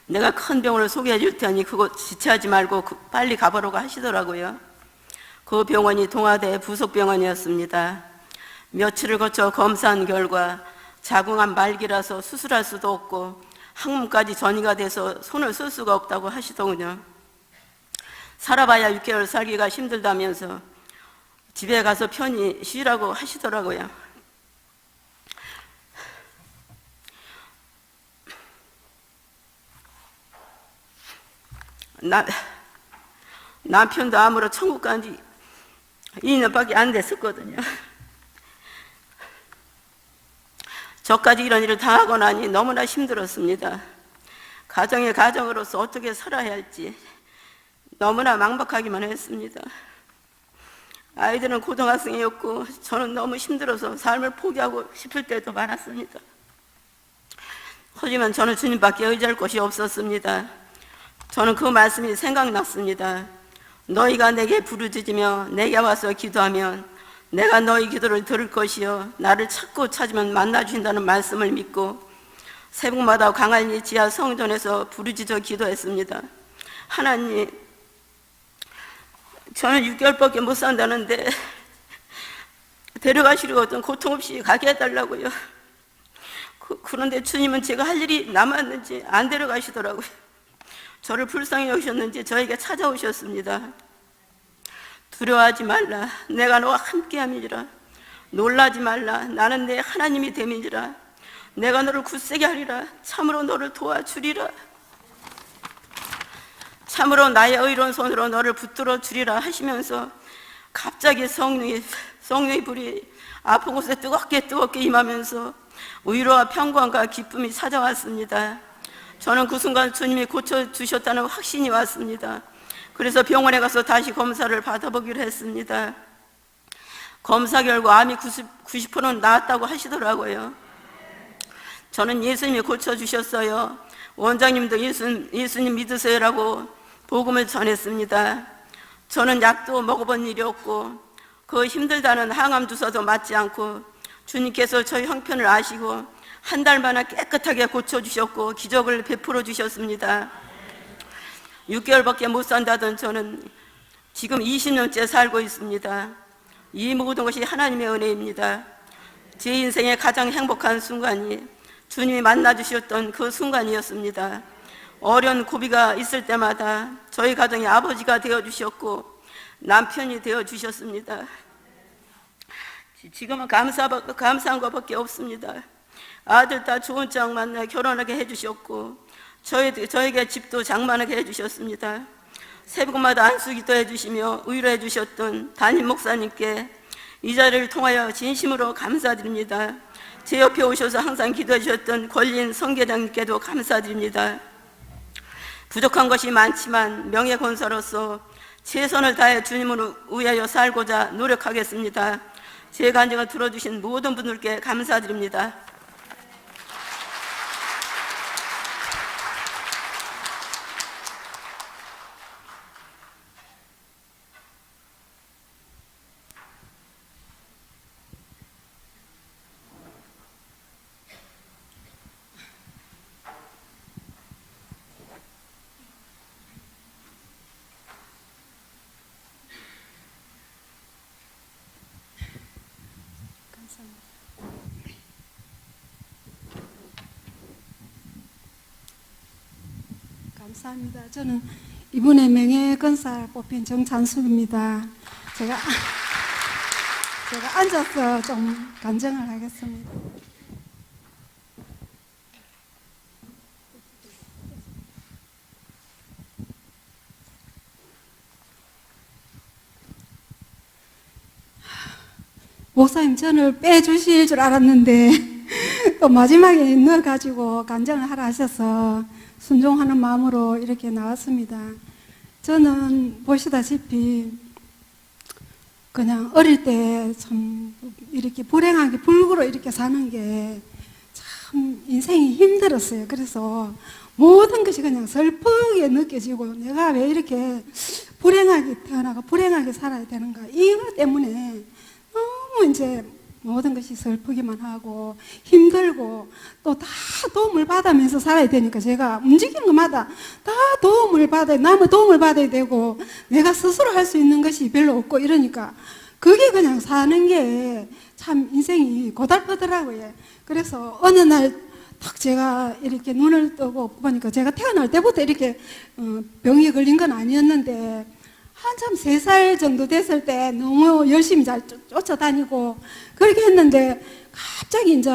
내가 큰 병원을 소개해 줄 테니 그거 지체하지 말고 빨리 가보라고 하시더라고요. 그 병원이 동아대 부속병원이었습니다. 며칠을 거쳐 검사한 결과 자궁암 말기라서 수술할 수도 없고 항문까지 전이가 돼서 손을 쓸 수가 없다고 하시더군요. 살아봐야 6개월 살기가 힘들다면서 집에 가서 편히 쉬라고 하시더라고요. 남편도 암으로 천국 간 지 2년밖에 안 됐었거든요. 저까지 이런 일을 당하고 나니 너무나 힘들었습니다. 가정의 가정으로서 어떻게 살아야 할지 너무나 막막하기만 했습니다. 아이들은 고등학생이었고 저는 너무 힘들어서 삶을 포기하고 싶을 때도 많았습니다. 하지만 저는 주님밖에 의지할 곳이 없었습니다. 저는 그 말씀이 생각났습니다. 너희가 내게 부르짖으며 내게 와서 기도하면 내가 너희 기도를 들을 것이요 나를 찾고 찾으면 만나주신다는 말씀을 믿고 새벽마다 광안리 지하 성전에서 부르짖어 기도했습니다. 하나님, 저는 6개월밖에 못 산다는데 데려가시려거든 고통 없이 가게 해달라고요. 그런데 주님은 제가 할 일이 남았는지 안 데려가시더라고요. 저를 불쌍히 여기셨는지 저에게 찾아오셨습니다. 두려워하지 말라. 내가 너와 함께함이니라. 놀라지 말라. 나는 내 하나님이 됨이니라. 내가 너를 굳세게 하리라. 참으로 너를 도와주리라. 참으로 나의 의로운 손으로 너를 붙들어 주리라 하시면서 갑자기 성령의 불이 아픈 곳에 뜨겁게 임하면서 위로와 평강과 기쁨이 찾아왔습니다. 저는 그 순간 주님이 고쳐주셨다는 확신이 왔습니다. 그래서 병원에 가서 다시 검사를 받아보기로 했습니다. 검사 결과 암이 90%는 나았다고 하시더라고요. 저는 예수님이 고쳐주셨어요. 원장님도 예수님 믿으세요라고 복음을 전했습니다. 저는 약도 먹어본 일이 없고 그 힘들다는 항암 주사도 맞지 않고 주님께서 저희 형편을 아시고 한 달 만에 깨끗하게 고쳐주셨고 기적을 베풀어 주셨습니다. 6개월밖에 못 산다던 저는 지금 20년째 살고 있습니다. 이 모든 것이 하나님의 은혜입니다. 제 인생의 가장 행복한 순간이 주님이 만나주셨던 그 순간이었습니다. 어려운 고비가 있을 때마다 저희 가정의 아버지가 되어주셨고 남편이 되어주셨습니다. 지금은 감사한 것밖에 없습니다. 아들, 딸 좋은 짝 만나 결혼하게 해주셨고 저에게 집도 장만하게 해주셨습니다. 새벽마다 안수기도 해주시며 위로해 주셨던 담임 목사님께 이 자리를 통하여 진심으로 감사드립니다. 제 옆에 오셔서 항상 기도해 주셨던 권린 성계장님께도 감사드립니다. 부족한 것이 많지만 명예권사로서 최선을 다해 주님을 위하여 살고자 노력하겠습니다. 제 간증을 들어주신 모든 분들께 감사드립니다. 감사합니다. 저는 이번에 명예건사 뽑힌 정찬숙입니다. 제가 앉아서 좀 간증을 하겠습니다. 목사님 저를 빼주실 줄 알았는데 또 마지막에 넣어가지고 간증을 하라 하셔서 순종하는 마음으로 이렇게 나왔습니다. 저는 보시다시피 그냥 어릴 때 참 이렇게 불행하게 불구로 이렇게 사는 게 참 인생이 힘들었어요. 그래서 모든 것이 그냥 슬프게 느껴지고 내가 왜 이렇게 불행하게 태어나고 불행하게 살아야 되는가 이것 때문에 너무 이제 모든 것이 슬프기만 하고 힘들고 또 다 도움을 받으면서 살아야 되니까 제가 움직이는 것마다 다 도움을 받아야 남의 도움을 받아야 되고 내가 스스로 할 수 있는 것이 별로 없고 이러니까 그게 그냥 사는 게 참 인생이 고달프더라고요. 그래서 어느 날 딱 제가 이렇게 눈을 뜨고 보니까 제가 태어날 때부터 이렇게 병이 걸린 건 아니었는데 한참 3살 정도 됐을 때 너무 열심히 잘 쫓아다니고 그렇게 했는데 갑자기 이제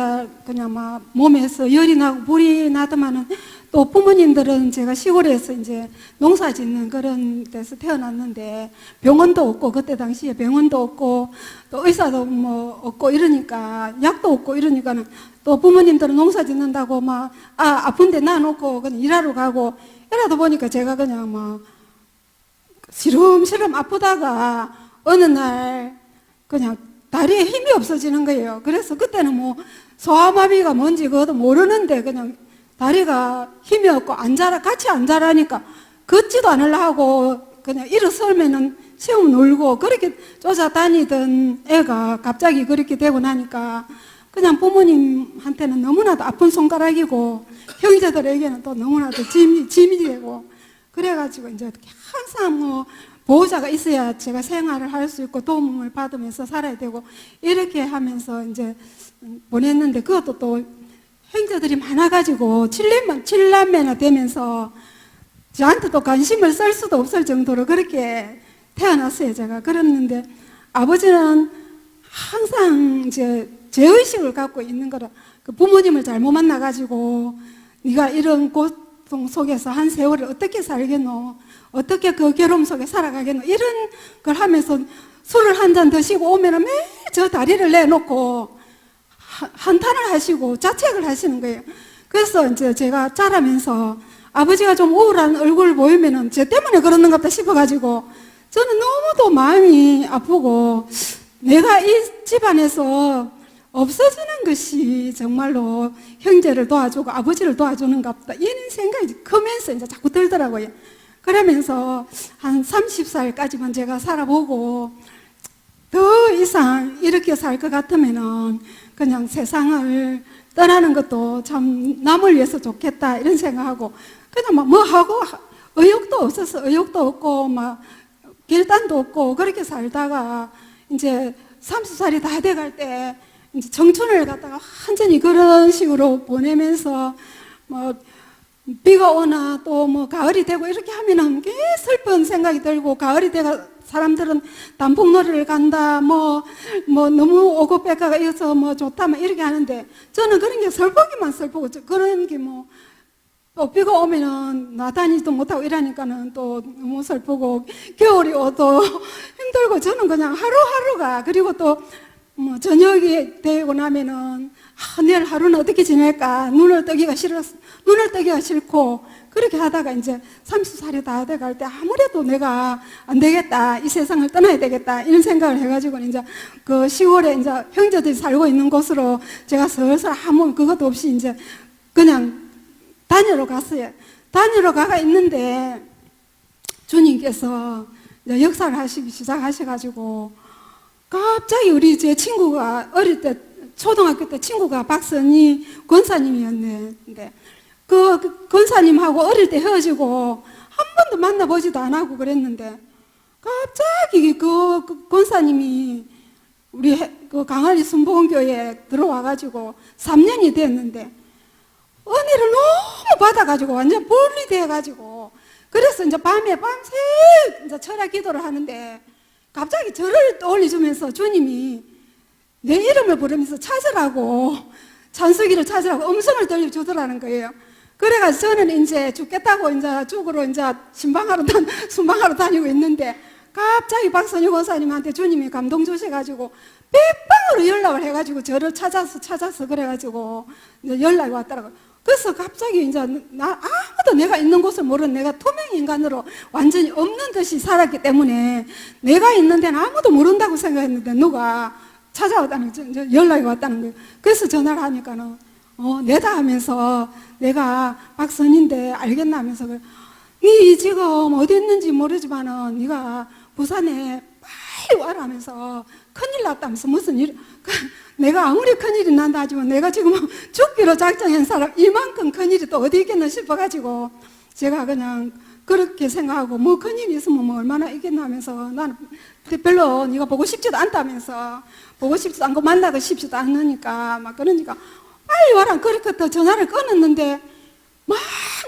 그냥 막 몸에서 열이 나고 불이 나더만은 또 부모님들은 제가 시골에서 이제 농사 짓는 그런 데서 태어났는데 병원도 없고 그때 당시에 병원도 없고 또 의사도 뭐 없고 이러니까 약도 없고 이러니까는 또 부모님들은 농사 짓는다고 막 아픈데 놔놓고 그냥 일하러 가고 이러다 보니까 제가 그냥 막 시름시름 아프다가 어느 날 그냥 다리에 힘이 없어지는 거예요. 그래서 그때는 뭐 소아마비가 뭔지 그것도 모르는데 그냥 다리가 힘이 없고 같이 앉아라니까 걷지도 않으려 하고 그냥 일어서면은 시험 놀고 그렇게 쫓아다니던 애가 갑자기 그렇게 되고 나니까 그냥 부모님한테는 너무나도 아픈 손가락이고 형제들에게는 또 너무나도 짐이 되고 그래가지고 이제 항상 뭐 보호자가 있어야 제가 생활을 할 수 있고 도움을 받으면서 살아야 되고 이렇게 하면서 이제 보냈는데 그것도 또 형제들이 많아가지고 7남매나 되면서 저한테 또 관심을 쓸 수도 없을 정도로 그렇게 태어났어요. 제가 그랬는데 아버지는 항상 이제 죄의식을 갖고 있는 거라 그 부모님을 잘못 만나가지고 네가 이런 고통 속에서 한 세월을 어떻게 살겠노 어떻게 그 괴로움 속에 살아가겠노 이런 걸 하면서 술을 한 잔 드시고 오면은 매일 저 다리를 내놓고 한탄을 하시고 자책을 하시는 거예요. 그래서 이제 제가 자라면서 아버지가 좀 우울한 얼굴을 보이면은 쟤 때문에 그러는가 보다 싶어가지고 저는 너무도 마음이 아프고 내가 이 집안에서 없어지는 것이 정말로 형제를 도와주고 아버지를 도와주는가 보다 이런 생각이 크면서 이제 자꾸 들더라고요. 그러면서 한 30살까지만 제가 살아보고 더 이상 이렇게 살 것 같으면은 그냥 세상을 떠나는 것도 참 남을 위해서 좋겠다 이런 생각하고 그냥 막 뭐 하고 의욕도 없어서 의욕도 없고 막 결단도 없고 그렇게 살다가 이제 30살이 다 돼갈 때 이제 청춘을 갖다가 완전히 그런 식으로 보내면서 뭐 비가 오나 또 뭐 가을이 되고 이렇게 하면은 꽤 슬픈 생각이 들고 가을이 돼가 사람들은 단풍놀이를 간다 뭐 너무 오고 빼가가 있어서 뭐 좋다 뭐 이렇게 하는데 저는 그런 게 슬프기만 슬프고 그런 게 뭐 또 비가 오면은 나다니지도 못하고 이러니까는 또 너무 슬프고 겨울이 오도 힘들고 저는 그냥 하루하루가 그리고 또 뭐 저녁이 되고 나면은 내일 하루는 어떻게 지낼까 눈을 뜨기가 싫고 그렇게 하다가 이제 30살이 다 돼갈 때 아무래도 내가 안 되겠다 이 세상을 떠나야 되겠다 이런 생각을 해가지고 이제 그 시골에 이제 형제들이 살고 있는 곳으로 제가 슬슬 아무 그것도 없이 이제 그냥 다니러 갔어요. 다니러 가가 있는데 주님께서 이제 역사를 하시기 시작하셔가지고 갑자기 우리 제 친구가 어릴 때 초등학교 때 친구가 박선희 권사님이었는데 그 권사님하고 어릴 때 헤어지고 한 번도 만나보지도 안 하고 그랬는데 갑자기 그 권사님이 우리 그 강할리 순복음교회에 들어와가지고 3년이 됐는데 은혜를 너무 받아가지고 완전 분리돼가지고 그래서 이제 밤새 이제 철야 기도를 하는데 갑자기 저를 떠올려주면서 주님이 내 이름을 부르면서 찾으라고 찬수기를 찾으라고 음성을 들려주더라는 거예요. 그래가지고 저는 이제 죽겠다고 이제 죽으러 이제 순방하러 다니고 있는데 갑자기 박선희 권사님한테 주님이 감동 주셔가지고 빗방으로 연락을 해가지고 저를 찾아서 그래가지고 이제 연락이 왔더라고요. 그래서 갑자기 이제 아무도 내가 있는 곳을 모르는 내가 투명 인간으로 완전히 없는 듯이 살았기 때문에 내가 있는 데는 아무도 모른다고 생각했는데 누가 찾아왔다는 연락이 왔다는 거예요. 그래서 전화를 하니까는 내다 하면서 내가 박선인데 알겠나 하면서 네 지금 어디 있는지 모르지만은 네가 부산에 빨리 와라 하면서 큰일 났다면서 무슨 일 내가 아무리 큰일이 난다 하지만 내가 지금 죽기로 작정한 사람 이만큼 큰일이 또 어디 있겠나 싶어가지고 제가 그냥 그렇게 생각하고 뭐 큰일이 있으면 뭐 얼마나 있겠나 하면서 나는 별로 네가 보고 싶지도 않다면서 보고 싶지도 않고 만나고 싶지도 않으니까 막 그러니까 빨리 와라 그렇게 또 전화를 끊었는데 막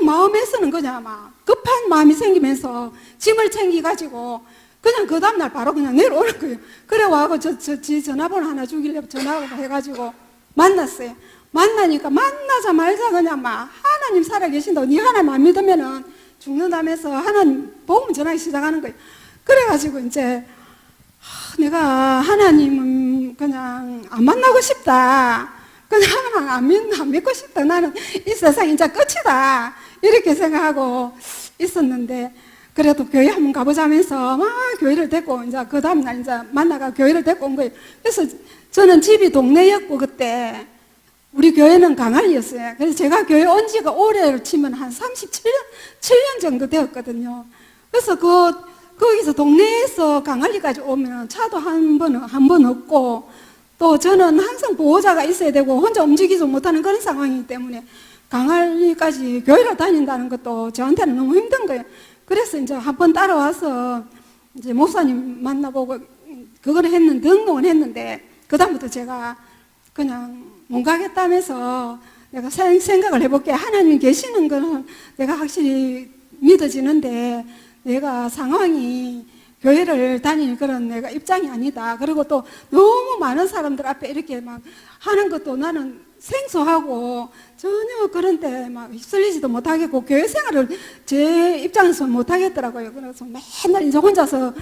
마음에서는 그냥 막 급한 마음이 생기면서 짐을 챙기가지고 그냥 그 다음날 바로 그냥 내려오는 거예요. 그래 와고 지 전화번호 하나 주길래 전화를 해가지고 만났어요. 만나니까 만나자마자 그냥 막 하나님 살아계신다고 네 하나님 안 믿으면은 죽는다면서 하나님 복음 전하기 시작하는 거예요. 그래가지고 이제 내가 하나님은 그냥 안 만나고 싶다. 그냥 하나님 안 믿고 싶다. 나는 이 세상 이제 끝이다. 이렇게 생각하고 있었는데 그래도 교회 한번 가보자면서 막 교회를 데리고 이제 그 다음날 이제 만나가 교회를 데리고 온 거예요. 그래서 저는 집이 동네였고 그때 우리 교회는 강할이었어요. 그래서 제가 교회 온 지가 올해로 치면 한 7년 정도 되었거든요. 그래서 거기서 동네에서 강할리까지 오면 차도 한 번 없고 또 저는 항상 보호자가 있어야 되고 혼자 움직이지 못하는 그런 상황이기 때문에 강할리까지 교회를 다닌다는 것도 저한테는 너무 힘든 거예요. 그래서 이제 한 번 따라와서 이제 목사님 만나보고 그걸 했는데 등록을 했는데 그다음부터 제가 그냥 못 가겠다면서 내가 생각을 해볼게. 하나님 계시는 거는 내가 확실히 믿어지는데 내가 상황이 교회를 다니는 그런 내가 입장이 아니다. 그리고 또 너무 많은 사람들 앞에 이렇게 막 하는 것도 나는 생소하고 전혀 그런 데 막 휩쓸리지도 못하겠고 교회 생활을 제 입장에서 못하겠더라고요. 그래서 맨날 이제 혼자서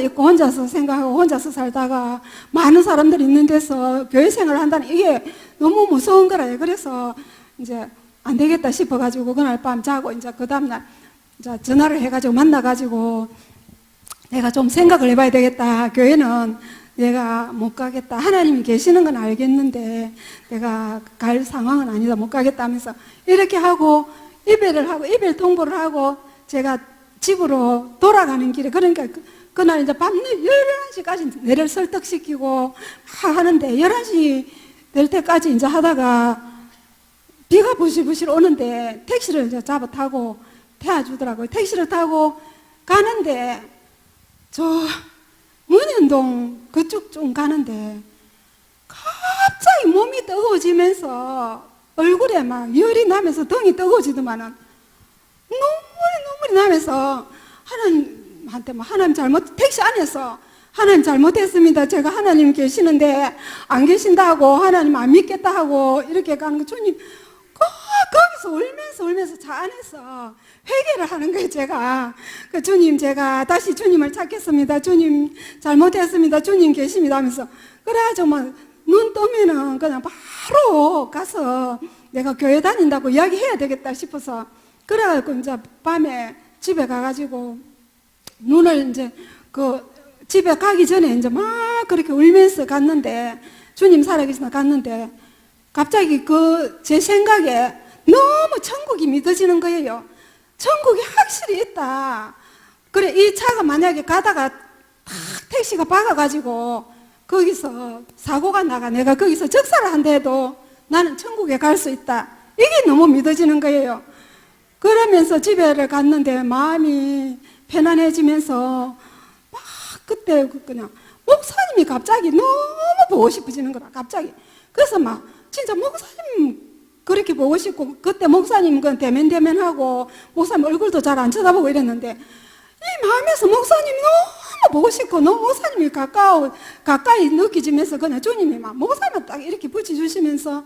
있고 혼자서 생각하고 혼자서 살다가 많은 사람들이 있는 데서 교회 생활을 한다는 이게 너무 무서운 거라요. 그래서 이제 안 되겠다 싶어가지고 그날 밤 자고 이제 그 다음날 이제 전화를 해가지고 만나가지고 내가 좀 생각을 해봐야 되겠다. 교회는 내가 못 가겠다. 하나님이 계시는 건 알겠는데 내가 갈 상황은 아니다. 못 가겠다 하면서 이렇게 하고 이별을 하고 이별 통보를 하고 제가 집으로 돌아가는 길에 그러니까 그날 이제 밤 11시까지 내를 설득시키고 하는데 11시 될 때까지 이제 하다가 비가 부실부실 오는데 택시를 이제 잡아 타고 태워주더라고요. 택시를 타고 가는데 저 문현동 그쪽 좀 가는데 갑자기 몸이 뜨거워지면서 얼굴에 막 열이 나면서 등이 뜨거워지더만은 눈물이 나면서 하나님한테 막 택시 안에서 하나님 잘못했습니다. 제가 하나님 계시는데 안 계신다고 하나님 안 믿겠다 하고 이렇게 가는 거 주님 거기서 울면서 차 안에서 회개를 하는 거예요. 제가 주님 제가 다시 주님을 찾겠습니다. 주님 잘못했습니다. 주님 계십니다 하면서 그래가지고 막 눈 뜨면은 그냥 바로 가서 내가 교회 다닌다고 이야기해야 되겠다 싶어서 그래가지고 이제 밤에 집에 가가지고 눈을 이제 집에 가기 전에 이제 막 그렇게 울면서 갔는데 주님 살아계시나 갔는데 갑자기 제 생각에 너무 천국이 믿어지는 거예요. 천국이 확실히 있다. 그래 이 차가 만약에 가다가 탁 택시가 박아가지고 거기서 사고가 나가 내가 거기서 적사를 한다 해도 나는 천국에 갈 수 있다. 이게 너무 믿어지는 거예요. 그러면서 집에를 갔는데 마음이 편안해지면서 막 그때 그냥 목사님이 갑자기 너무 보고 싶어지는 거라 갑자기. 그래서 막 진짜 목사님 그렇게 보고 싶고 그때 목사님 그 대면하고 목사님 얼굴도 잘 안 쳐다보고 이랬는데 이 마음에서 목사님 너무 보고 싶고 너무 목사님이 가까이 느껴지면서 그냥 주님이 막 목사님을 딱 이렇게 붙여주시면서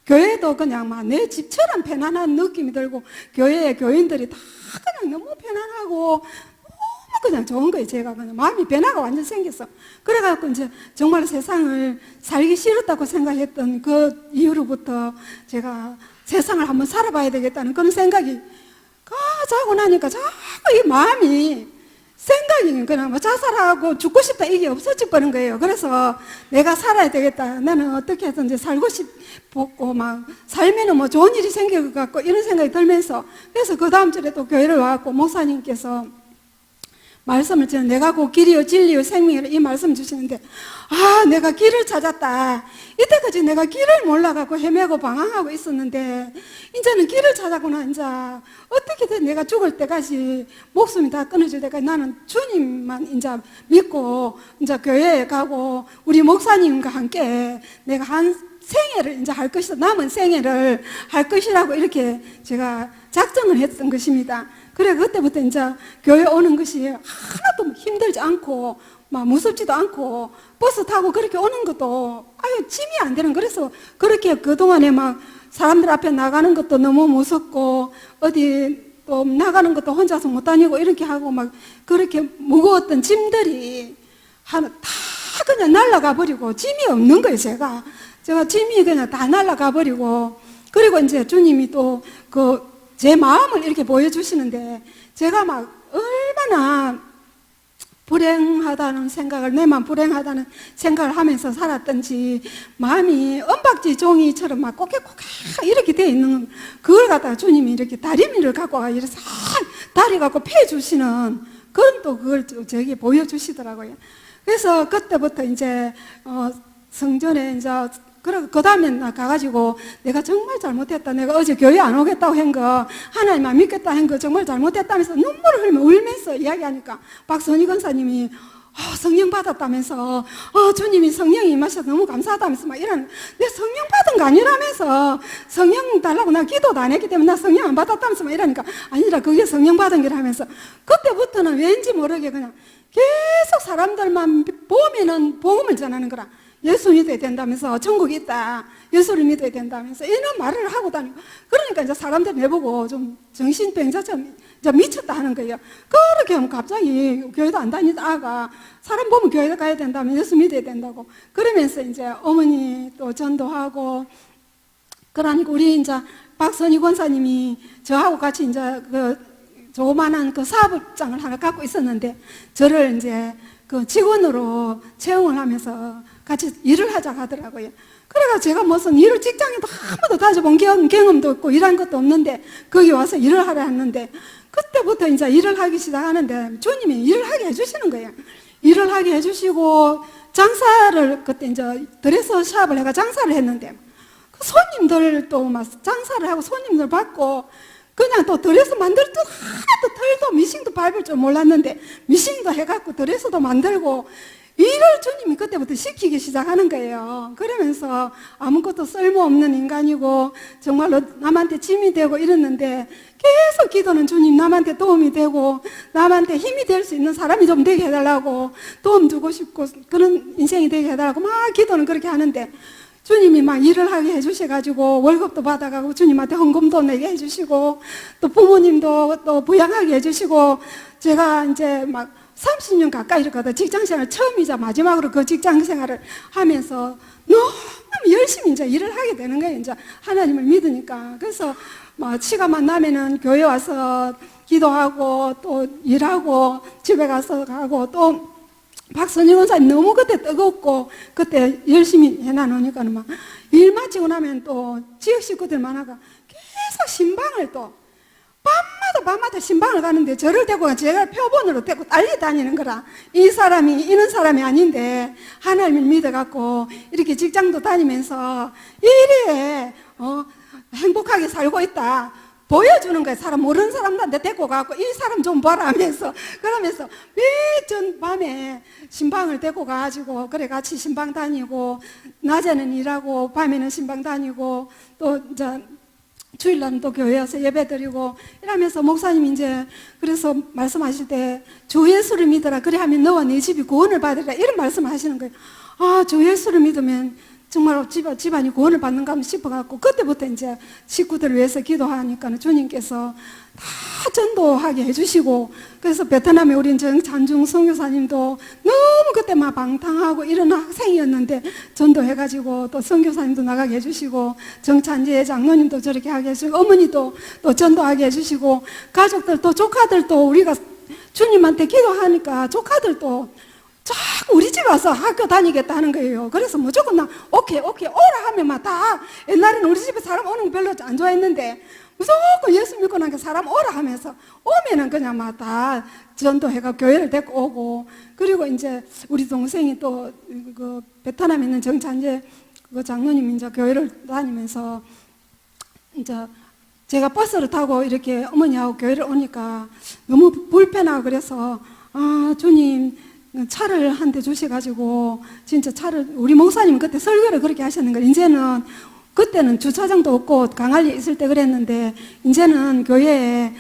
교회도 그냥 막 내 집처럼 편안한 느낌이 들고 교회의 교인들이 다 그냥 너무 편안하고 너무 그냥 좋은 거예요. 제가 그냥 마음이 변화가 완전 생겼어. 그래갖고 이제 정말 세상을 살기 싫었다고 생각했던 그 이후로부터 제가 세상을 한번 살아봐야 되겠다는 그런 생각이 자고 나니까 자꾸 이 마음이 생각이 그냥 뭐 자살하고 죽고 싶다 이게 없어져 버린 거예요. 그래서 내가 살아야 되겠다. 나는 어떻게 해서든지 살고 싶고 막 살면은 뭐 좋은 일이 생길 것 같고 이런 생각이 들면서 그래서 그 다음 주에 또 교회를 와갖고 목사님께서 말씀을 주는 내가 곧 길이요 진리요 생명이라 이 말씀 주시는데 내가 길을 찾았다. 이때까지 내가 길을 몰라갖고 헤매고 방황하고 있었는데 이제는 길을 찾았구나. 이제 어떻게든 내가 죽을 때까지 목숨이 다 끊어질 때까지 나는 주님만 이제 믿고 이제 교회에 가고 우리 목사님과 함께 내가 한 생애를 이제 할 것이다. 남은 생애를 할 것이라고 이렇게 제가 작정을 했던 것입니다. 그래 그때부터 이제 교회 오는 것이 하나도 힘들지 않고 막 무섭지도 않고 버스 타고 그렇게 오는 것도 아유 짐이 안 되는. 그래서 그렇게 그동안에 막 사람들 앞에 나가는 것도 너무 무섭고 어디 또 나가는 것도 혼자서 못 다니고 이렇게 하고 막 그렇게 무거웠던 짐들이 하나 다 그냥 날아가 버리고 짐이 없는 거예요. 제가 짐이 그냥 다 날아가 버리고 그리고 이제 주님이 또 제 마음을 이렇게 보여주시는데 제가 막 얼마나 불행하다는 생각을 내만 불행하다는 생각을 하면서 살았던지 마음이 은박지 종이처럼 막 꼬개꼬개 이렇게 돼 있는 그걸 갖다가 주님이 이렇게 다리미를 갖고 와 이렇게 다리 갖고 펴주시는 그런 또 그걸 저에게 보여주시더라고요. 그래서 그때부터 이제 성전에 이제 그 다음에 나 가가지고 내가 정말 잘못했다. 내가 어제 교회 안 오겠다고 한 거, 하나님 안 믿겠다 한 거 정말 잘못했다면서 눈물을 울면서 이야기하니까 박선희 권사님이 성령 받았다면서 주님이 성령이 임하셔서 너무 감사하다면서 막 이런 내 성령 받은 거 아니라면서 성령 달라고 나 기도도 안 했기 때문에 나 성령 안 받았다면서 막 이러니까 아니라 그게 성령 받은 게라면서 그때부터는 왠지 모르게 그냥 계속 사람들만 보면은 복음을 전하는 거라. 예수 믿어야 된다면서 천국이 있다. 예수를 믿어야 된다면서 이런 말을 하고 다니고 그러니까 이제 사람들 내보고 좀 정신병자처럼 이제 미쳤다 하는 거예요. 그렇게 하면 갑자기 교회도 안 다니다가 사람 보면 교회 가야 된다면 예수 믿어야 된다고 그러면서 이제 어머니 또 전도하고 그러니까 우리 이제 박선희 권사님이 저하고 같이 이제 그 조그만한 그 사업장을 하나 갖고 있었는데 저를 이제 그 직원으로 채용을 하면서 같이 일을 하자고 하더라고요. 그래가 제가 무슨 일을 직장에도 한 번도 다녀본 경험도 없고 일한 것도 없는데 거기 와서 일을 하려 했는데 그때부터 이제 일을 하기 시작하는데 주님이 일을 하게 해주시는 거예요. 일을 하게 해주시고 장사를 그때 이제 드레스 샵을 해가 장사를 했는데 그 손님들도 막 장사를 하고 손님들 받고 그냥 또 드레스 만들 때 하나도 털도 미싱도 밟을 줄 몰랐는데 미싱도 해갖고 드레스도 만들고 일을 주님이 그때부터 시키기 시작하는 거예요. 그러면서 아무것도 쓸모없는 인간이고 정말로 남한테 짐이 되고 이랬는데 계속 기도는 주님 남한테 도움이 되고 남한테 힘이 될 수 있는 사람이 좀 되게 해달라고 도움 주고 싶고 그런 인생이 되게 해달라고 막 기도는 그렇게 하는데 주님이 막 일을 하게 해주셔가지고 월급도 받아가고 주님한테 헌금도 내게 해주시고 또 부모님도 또 부양하게 해주시고 제가 이제 막 30년 가까이 이렇게 하다 직장생활 처음이자 마지막으로 그 직장생활을 하면서 너무 열심히 이제 일을 하게 되는 거예요. 이제 하나님을 믿으니까. 그래서 뭐 시간만 나면은 교회 와서 기도하고 또 일하고 집에 가서 가고 또 박선희 권사님 너무 그때 뜨겁고 그때 열심히 해놔놓으니까는 막 일 마치고 나면 또 지역 식구들 많아가 계속 신방을 또 밤마다 신방을 가는데 저를 데리고 제가 표본으로 데리고 달리 다니는 거라. 이 사람이 이런 사람이 아닌데 하나님을 믿어갖고 이렇게 직장도 다니면서 이래 행복하게 살고 있다 보여주는 거예요. 사람 모르는 사람들한테 데리고 가고 이 사람 좀 보라 하면서 그러면서 매전 밤에 신방을 데리고 가가지고 그래 같이 신방 다니고 낮에는 일하고 밤에는 신방 다니고 또 이제 주일날은 또 교회 와서 예배 드리고 이러면서 목사님이 이제 그래서 말씀하실 때 주 예수를 믿어라 그래 하면 너와 네 집이 구원을 받으리라 이런 말씀 하시는 거예요. 주 예수를 믿으면 정말 집안이 구원을 받는가 싶어갖고 그때부터 이제 식구들을 위해서 기도하니까 주님께서 다 전도하게 해주시고 그래서 베트남에 우리 정찬중 선교사님도 너무 그때 막 방탕하고 이런 학생이었는데 전도해가지고 또 선교사님도 나가게 해주시고 정찬재 장로님도 저렇게 하게 해주시고 어머니도 또 전도하게 해주시고 가족들 또 조카들도 우리가 주님한테 기도하니까 조카들도 자꾸 우리 집 와서 학교 다니겠다 하는 거예요. 그래서 무조건 나 오케이 오라 하면 막 다 옛날에는 우리 집에 사람 오는 거 별로 안 좋아했는데 무조건 예수 믿고 나니까 사람 오라 하면서 오면은 그냥 막 다 전도해가 교회를 데리고 오고 그리고 이제 우리 동생이 또 그 베트남에 있는 정찬재 그 장로님 이제 교회를 다니면서 이제 제가 버스를 타고 이렇게 어머니하고 교회를 오니까 너무 불편하고 그래서 아 주님 차를 한 대 주셔가지고 진짜 차를 우리 목사님 그때 설교를 그렇게 하셨는 걸 이제는 그때는 주차장도 없고 강할리에 있을 때 그랬는데 이제는 교회에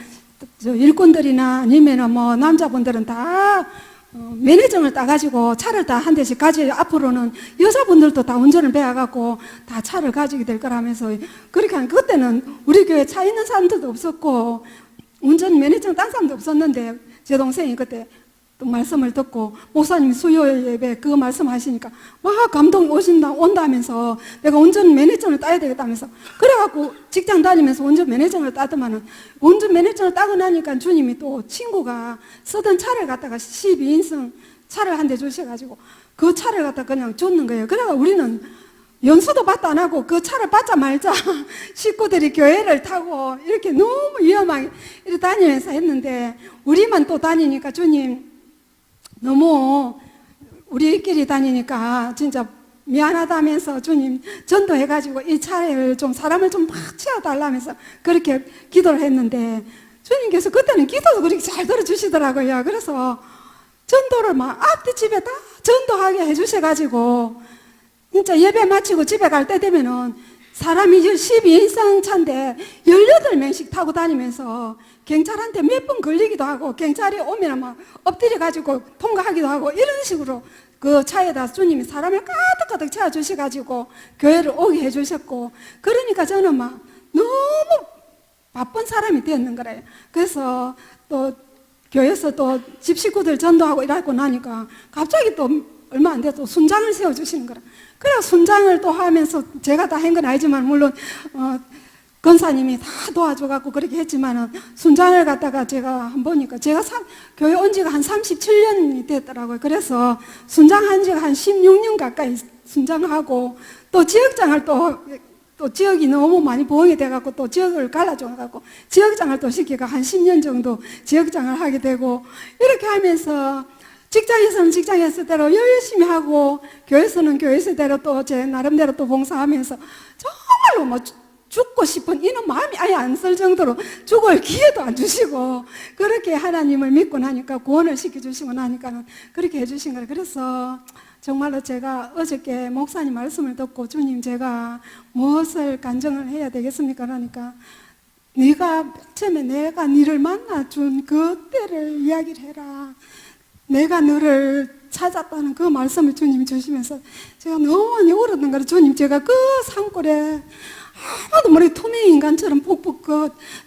일꾼들이나 아니면은 뭐 남자분들은 다 매니저를 따가지고 차를 다 한 대씩 가지 앞으로는 여자분들도 다 운전을 배워갖고 다 차를 가지게 될 거라면서 그렇게 하는 그때는 우리 교회 차 있는 사람들도 없었고 운전 매니저 딴 사람도 없었는데 제 동생이 그때 또 말씀을 듣고 목사님 수요일 예배 그 말씀하시니까 막 감동이 온다면서 내가 운전 매니저를 따야 되겠다면서 그래갖고 직장 다니면서 운전 매니저를 따더만은 운전 매니저를 따고 나니까 주님이 또 친구가 쓰던 차를 갖다가 12인승 차를 한 대 주셔가지고 그 차를 갖다 그냥 줬는 거예요. 그래가 우리는 연수도 받도 안 하고 그 차를 받자 말자 식구들이 교회를 타고 이렇게 너무 위험하게 이렇게 다니면서 했는데 우리만 또 다니니까 주님 너무 우리끼리 다니니까 진짜 미안하다면서 주님 전도해가지고 이 차를 좀 사람을 좀 막 채워달라면서 그렇게 기도를 했는데 주님께서 그때는 기도도 그렇게 잘 들어주시더라고요. 그래서 전도를 막 앞뒤 집에 다 전도하게 해주셔가지고 진짜 예배 마치고 집에 갈 때 되면은 사람이 12인승 차인데 18명씩 타고 다니면서 경찰한테 몇 번 걸리기도 하고 경찰이 오면 막 엎드려가지고 통과하기도 하고 이런 식으로 그 차에다 주님이 사람을 가득가득 채워주셔가지고 교회를 오게 해주셨고 그러니까 저는 막 너무 바쁜 사람이 되었는 거래요. 그래서 또 교회에서 또 집 식구들 전도하고 이러고 나니까 갑자기 또 얼마 안 돼서 순장을 세워주시는 거라. 그래 순장을 또 하면서 제가 다 한 건 아니지만 물론 권사님이 다 도와줘갖고 그렇게 했지만은 순장을 갖다가 제가 한 보니까 제가 교회 온 지가 한 37년이 됐더라고요. 그래서 순장한 지가 한 16년 가까이 순장하고 또 지역장을 또 지역이 너무 많이 부흥이 돼갖고 또 지역을 갈라줘갖고 지역장을 또 시키가 한 10년 정도 지역장을 하게 되고 이렇게 하면서 직장에서는 직장에서대로 열심히 하고 교회에서는 교회에서대로 또 제 나름대로 또 봉사하면서 정말로 뭐 죽고 싶은 이런 마음이 아예 안 쓸 정도로 죽을 기회도 안 주시고 그렇게 하나님을 믿고 나니까 구원을 시켜주시고 나니까는 그렇게 해주신 거예요. 그래서 정말로 제가 어저께 목사님 말씀을 듣고 주님 제가 무엇을 간증을 해야 되겠습니까? 그러니까 네가 처음에 내가 너를 만나준 그때를 이야기를 해라. 내가 너를 찾았다는 그 말씀을 주님이 주시면서 제가 너무 많이 울었던 거예요. 주님 제가 그 산골에 아무도 모르게 투명 인간처럼 푹푹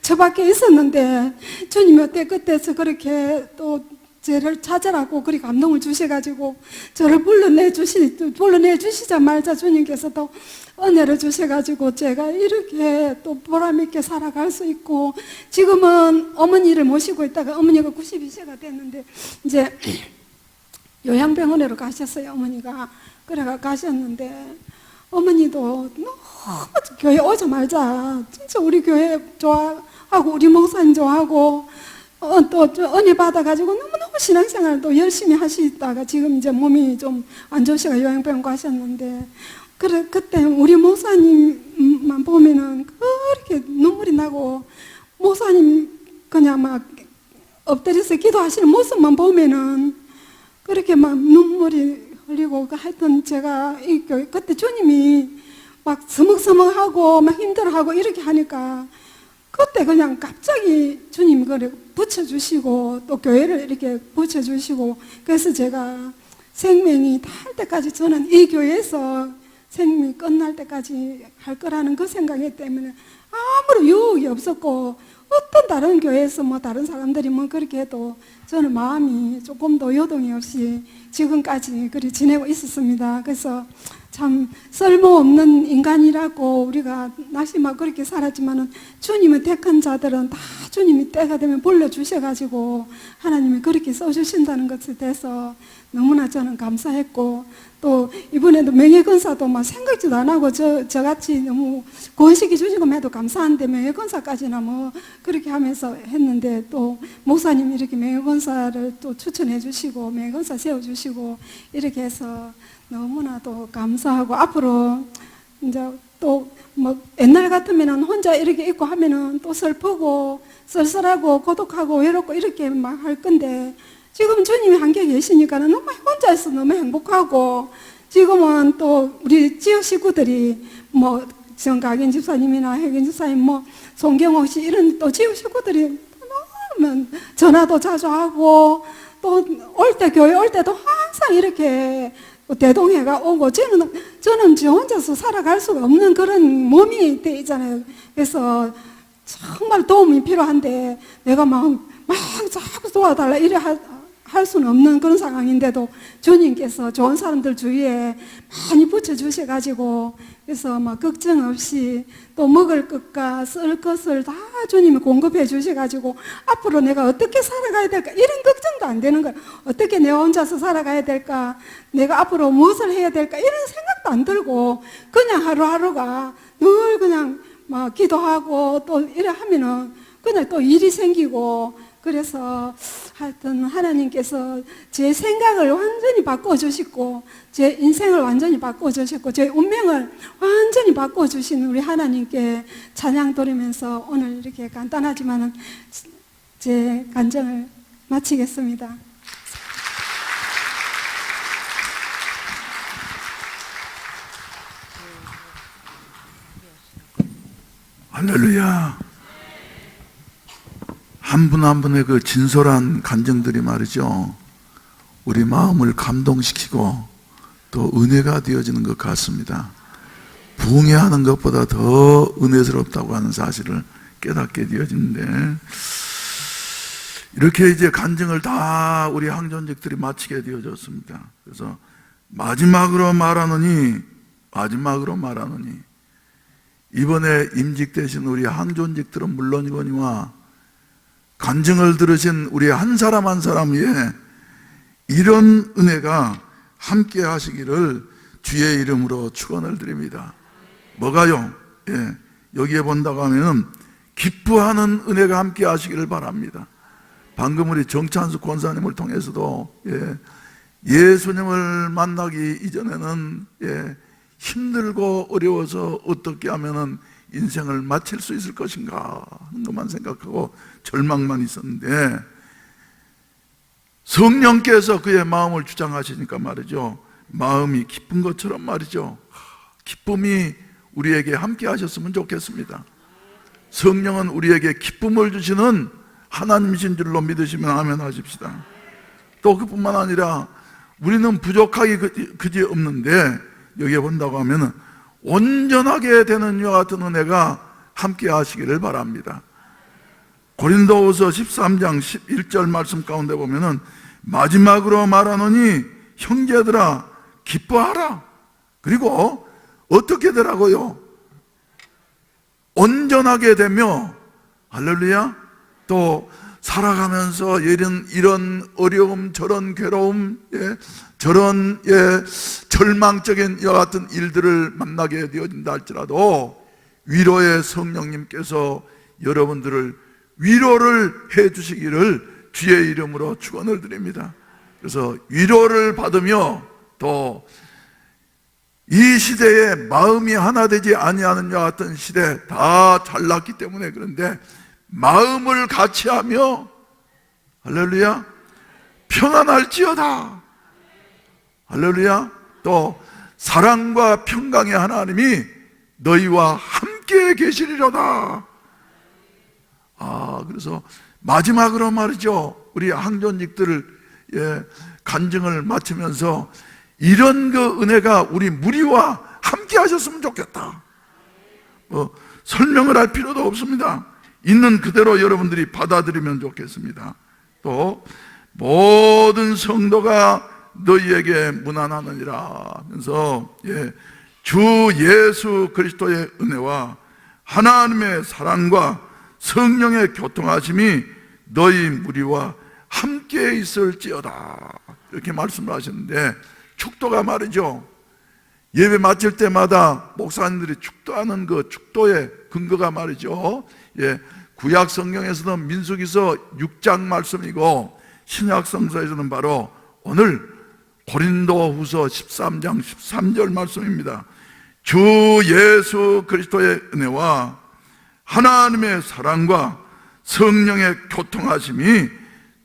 저밖에 있었는데 주님이 어때 그때서 그렇게 또 저를 찾으라고 그렇게 감동을 주셔가지고 저를 불러내 주시자마자 주님께서 또 은혜를 주셔가지고 제가 이렇게 또 보람있게 살아갈 수 있고 지금은 어머니를 모시고 있다가 어머니가 92세가 됐는데 이제 요양병원으로 가셨어요. 어머니가 그래가 가셨는데 어머니도 너무 교회 오자마자 진짜 우리 교회 좋아하고 우리 목사님 좋아하고 또 은혜 받아가지고 너무너무 신앙생활을 또 열심히 하시다가 지금 이제 몸이 좀 안 좋으셔서 요양병원 가셨는데 그래 그때 우리 목사님만 보면은 그렇게 눈물이 나고 목사님 그냥 막 엎드려서 기도하시는 모습만 보면은 그렇게 막 눈물이 흘리고 하여튼 제가 이 교회 그때 주님이 막 서먹서먹하고 막 힘들어하고 이렇게 하니까 그때 그냥 갑자기 주님이 그래 붙여주시고 또 교회를 이렇게 붙여주시고 그래서 제가 생명이 닿을 때까지 저는 이 교회에서 생명이 끝날 때까지 할 거라는 그 생각 때문에 아무런 유혹이 없었고, 어떤 다른 교회에서 뭐 다른 사람들이 뭐 그렇게 해도 저는 마음이 조금도 요동이 없이 지금까지 그리 지내고 있었습니다. 그래서 참 쓸모없는 인간이라고 우리가 낙심하고 그렇게 살았지만은, 주님의 택한 자들은 다 주님이 때가 되면 불러주셔가지고 하나님이 그렇게 써주신다는 것에 대해서 너무나 저는 감사했고, 또 이번에도 명예건사도 막 생각지도 안 하고 저같이 너무 권식이 주시고 해도 감사한데 명예건사까지나 뭐 그렇게 하면서 했는데, 또 목사님이 이렇게 명예건사를 또 추천해 주시고 명예건사 세워주시고 이렇게 해서 너무나도 감사하고, 앞으로 이제 또 뭐 옛날 같으면은 혼자 이렇게 있고 하면은 또 슬프고 쓸쓸하고 고독하고 외롭고 이렇게 막 할 건데, 지금 주님이 함께 계시니까는 너무 혼자 있어 너무 행복하고, 지금은 또 우리 지역 식구들이 뭐 정각인 집사님이나 혜긴 집사님, 뭐 송경옥 씨 이런 또 지역 식구들이 너무 전화도 자주 하고, 또 올 때 교회 올 때도 항상 이렇게 대동해가 오고, 저는 저 혼자서 살아갈 수가 없는 그런 몸이 돼 있잖아요. 그래서 정말 도움이 필요한데 내가 막 자꾸 도와달라 이래 할 수는 없는 그런 상황인데도 주님께서 좋은 사람들 주위에 많이 붙여주셔가지고, 그래서 막 걱정 없이 또 먹을 것과 쓸 것을 다 주님이 공급해 주셔가지고, 앞으로 내가 어떻게 살아가야 될까 이런 걱정도 안 되는 거예요. 어떻게 내가 혼자서 살아가야 될까, 내가 앞으로 무엇을 해야 될까 이런 생각도 안 들고, 그냥 하루하루가 늘 그냥 막 기도하고 또 이래 하면은 그냥 또 일이 생기고, 그래서 하여튼 하나님께서 제 생각을 완전히 바꿔주시고, 제 인생을 완전히 바꿔주셨고, 제 운명을 완전히 바꿔주신 우리 하나님께 찬양 드리면서 오늘 이렇게 간단하지만은 제 간증을 마치겠습니다. 할렐루야. 한 분 한 분의 그 진솔한 간증들이 말이죠, 우리 마음을 감동시키고 또 은혜가 되어지는 것 같습니다. 부흥회하는 것보다 더 은혜스럽다고 하는 사실을 깨닫게 되어지는데, 이렇게 이제 간증을 다 우리 항존직들이 마치게 되어졌습니다. 그래서 마지막으로 말하노니 이번에 임직되신 우리 항존직들은 물론이거니와 간증을 들으신 우리 한 사람 한 사람 위에 이런 은혜가 함께 하시기를 주의 이름으로 축원을 드립니다. 뭐가요? 예, 여기에 본다고 하면 기뻐하는 은혜가 함께 하시기를 바랍니다. 방금 우리 정찬수 권사님을 통해서도 예수님을 만나기 이전에는 힘들고 어려워서 어떻게 하면은 인생을 마칠 수 있을 것인가 하는 것만 생각하고 절망만 있었는데, 성령께서 그의 마음을 주장하시니까 말이죠, 마음이 기쁜 것처럼 말이죠, 기쁨이 우리에게 함께 하셨으면 좋겠습니다. 성령은 우리에게 기쁨을 주시는 하나님이신 줄로 믿으시면 아멘 하십시다. 또 그뿐만 아니라 우리는 부족하기 그지 없는데, 여기에 본다고 하면 온전하게 되는 이와 같은 은혜가 함께 하시기를 바랍니다. 고린도후서 13장 11절 말씀 가운데 보면은 마지막으로 말하노니 형제들아 기뻐하라. 그리고 어떻게 되라고요? 온전하게 되며, 할렐루야, 또 살아가면서 이런 어려움, 저런 괴로움, 저런 절망적인 이와 같은 일들을 만나게 되어진다 할지라도 위로의 성령님께서 여러분들을 위로를 해 주시기를 주의 이름으로 축원을 드립니다. 그래서 위로를 받으며 또 이 시대에 마음이 하나 되지 아니하는 이와 같은 시대 다 잘났기 때문에, 그런데 마음을 같이 하며, 할렐루야, 평안할지어다, 할렐루야, 또 사랑과 평강의 하나님이 너희와 함께 계시리로다. 그래서 마지막으로 말이죠, 우리 항존직들 간증을 마치면서 이런 그 은혜가 우리 무리와 함께 함께 하셨으면 좋겠다. 설명을 할 필요도 없습니다. 있는 그대로 여러분들이 받아들이면 좋겠습니다. 또 모든 성도가 너희에게 문안하느니라 하면서 주 예수 그리스도의 은혜와 하나님의 사랑과 성령의 교통하심이 너희 무리와 함께 있을지어다, 이렇게 말씀을 하셨는데, 축도가 말이죠. 예배 마칠 때마다 목사님들이 축도하는 그 축도의 근거가 말이죠, 구약 성경에서는 민수기서 6장 말씀이고 신약 성서에서는 바로 오늘 고린도후서 13장 13절 말씀입니다. 주 예수 그리스도의 은혜와 하나님의 사랑과 성령의 교통하심이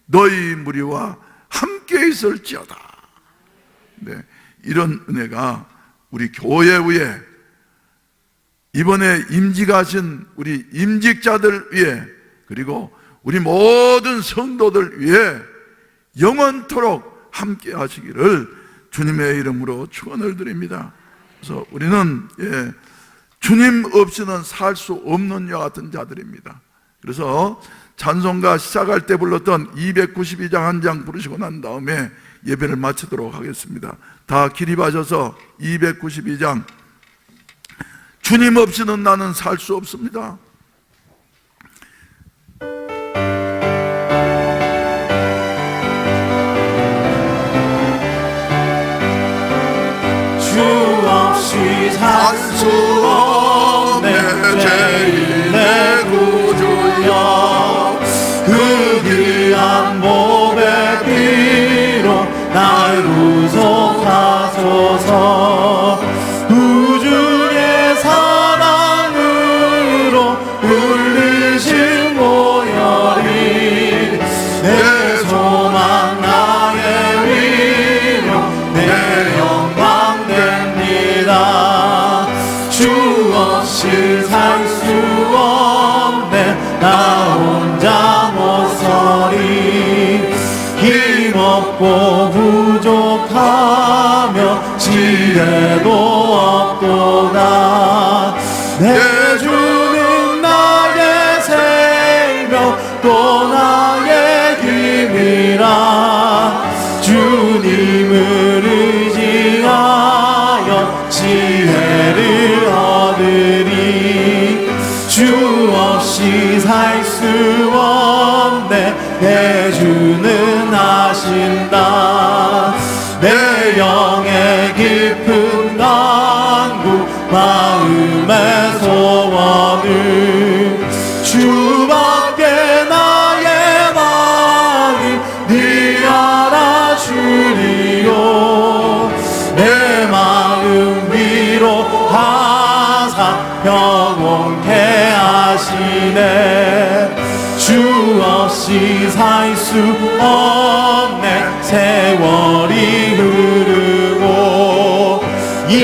너희 무리와 함께 있을지어다. 이런 은혜가 우리 교회 위에, 이번에 임직하신 우리 임직자들 위에, 그리고 우리 모든 성도들 위에 영원토록 함께 하시기를 주님의 이름으로 축원을 드립니다. 그래서 우리는 주님 없이는 살 수 없는 여 같은 자들입니다. 그래서 찬송가 시작할 때 불렀던 292장 한 장 부르시고 난 다음에 예배를 마치도록 하겠습니다. 다 기립하셔서 292장, 주님 없이는 나는 살 수 없습니다. 주 없이 살 수 없네 제일 내 구주여, 그 귀한 몸의 피로 날 구속하소서. 우주의 사랑으로 울리신 모혈이 내 소망 나의 위로 내 영광 됩니다. 주 없이 살 수 없네 나 혼자 못 서리. 힘없고 부족하며 지혜도 없도다. 내 주는 나의 생명 또 나의 힘이라. 주님을 의지하여 지혜를 얻으리. 주 없이 살 수 없네 내 주는 하신다. 내 영의 깊은 간구 마음의 소원을 주밖에 나의 마음 네 알아주리요. 내 마음 위로하사 평온케 하시네. 주 없이 살 수 없네 세월이 흐르고 이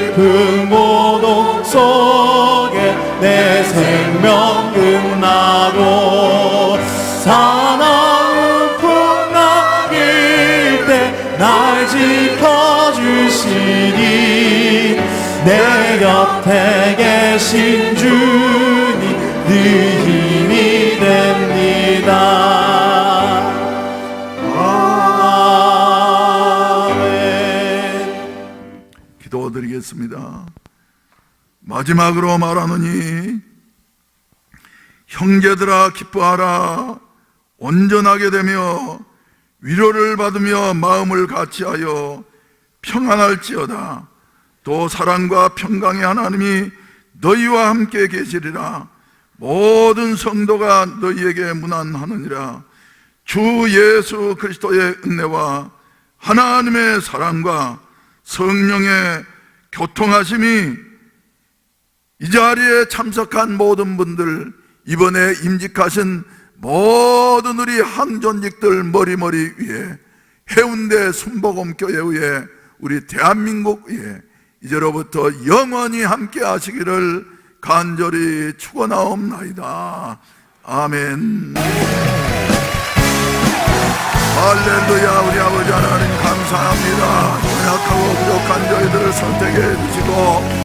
깊은 고독 속에 내 생명 끝나고 사나운 풍랑일 때 날 지켜주시니 내 곁에 계신 주님 늘 힘이 됩니다. 아멘. 기도드리겠습니다. 마지막으로 말하노니 형제들아 기뻐하라. 온전하게 되며 위로를 받으며 마음을 같이하여 평안할지어다. 또 사랑과 평강의 하나님이 너희와 함께 계시리라. 모든 성도가 너희에게 문안하느니라. 주 예수 그리스도의 은혜와 하나님의 사랑과 성령의 교통하심이 이 자리에 참석한 모든 분들, 이번에 임직하신 모든 우리 항존직들 머리머리 위에, 해운대 순복음교회 위에, 우리 대한민국 위에 이제로부터 영원히 함께 하시기를 간절히 축원하옵나이다. 아멘. 할렐루야. 우리 아버지 하나님 감사합니다. 연약하고 부족한 저희들을 선택해 주시고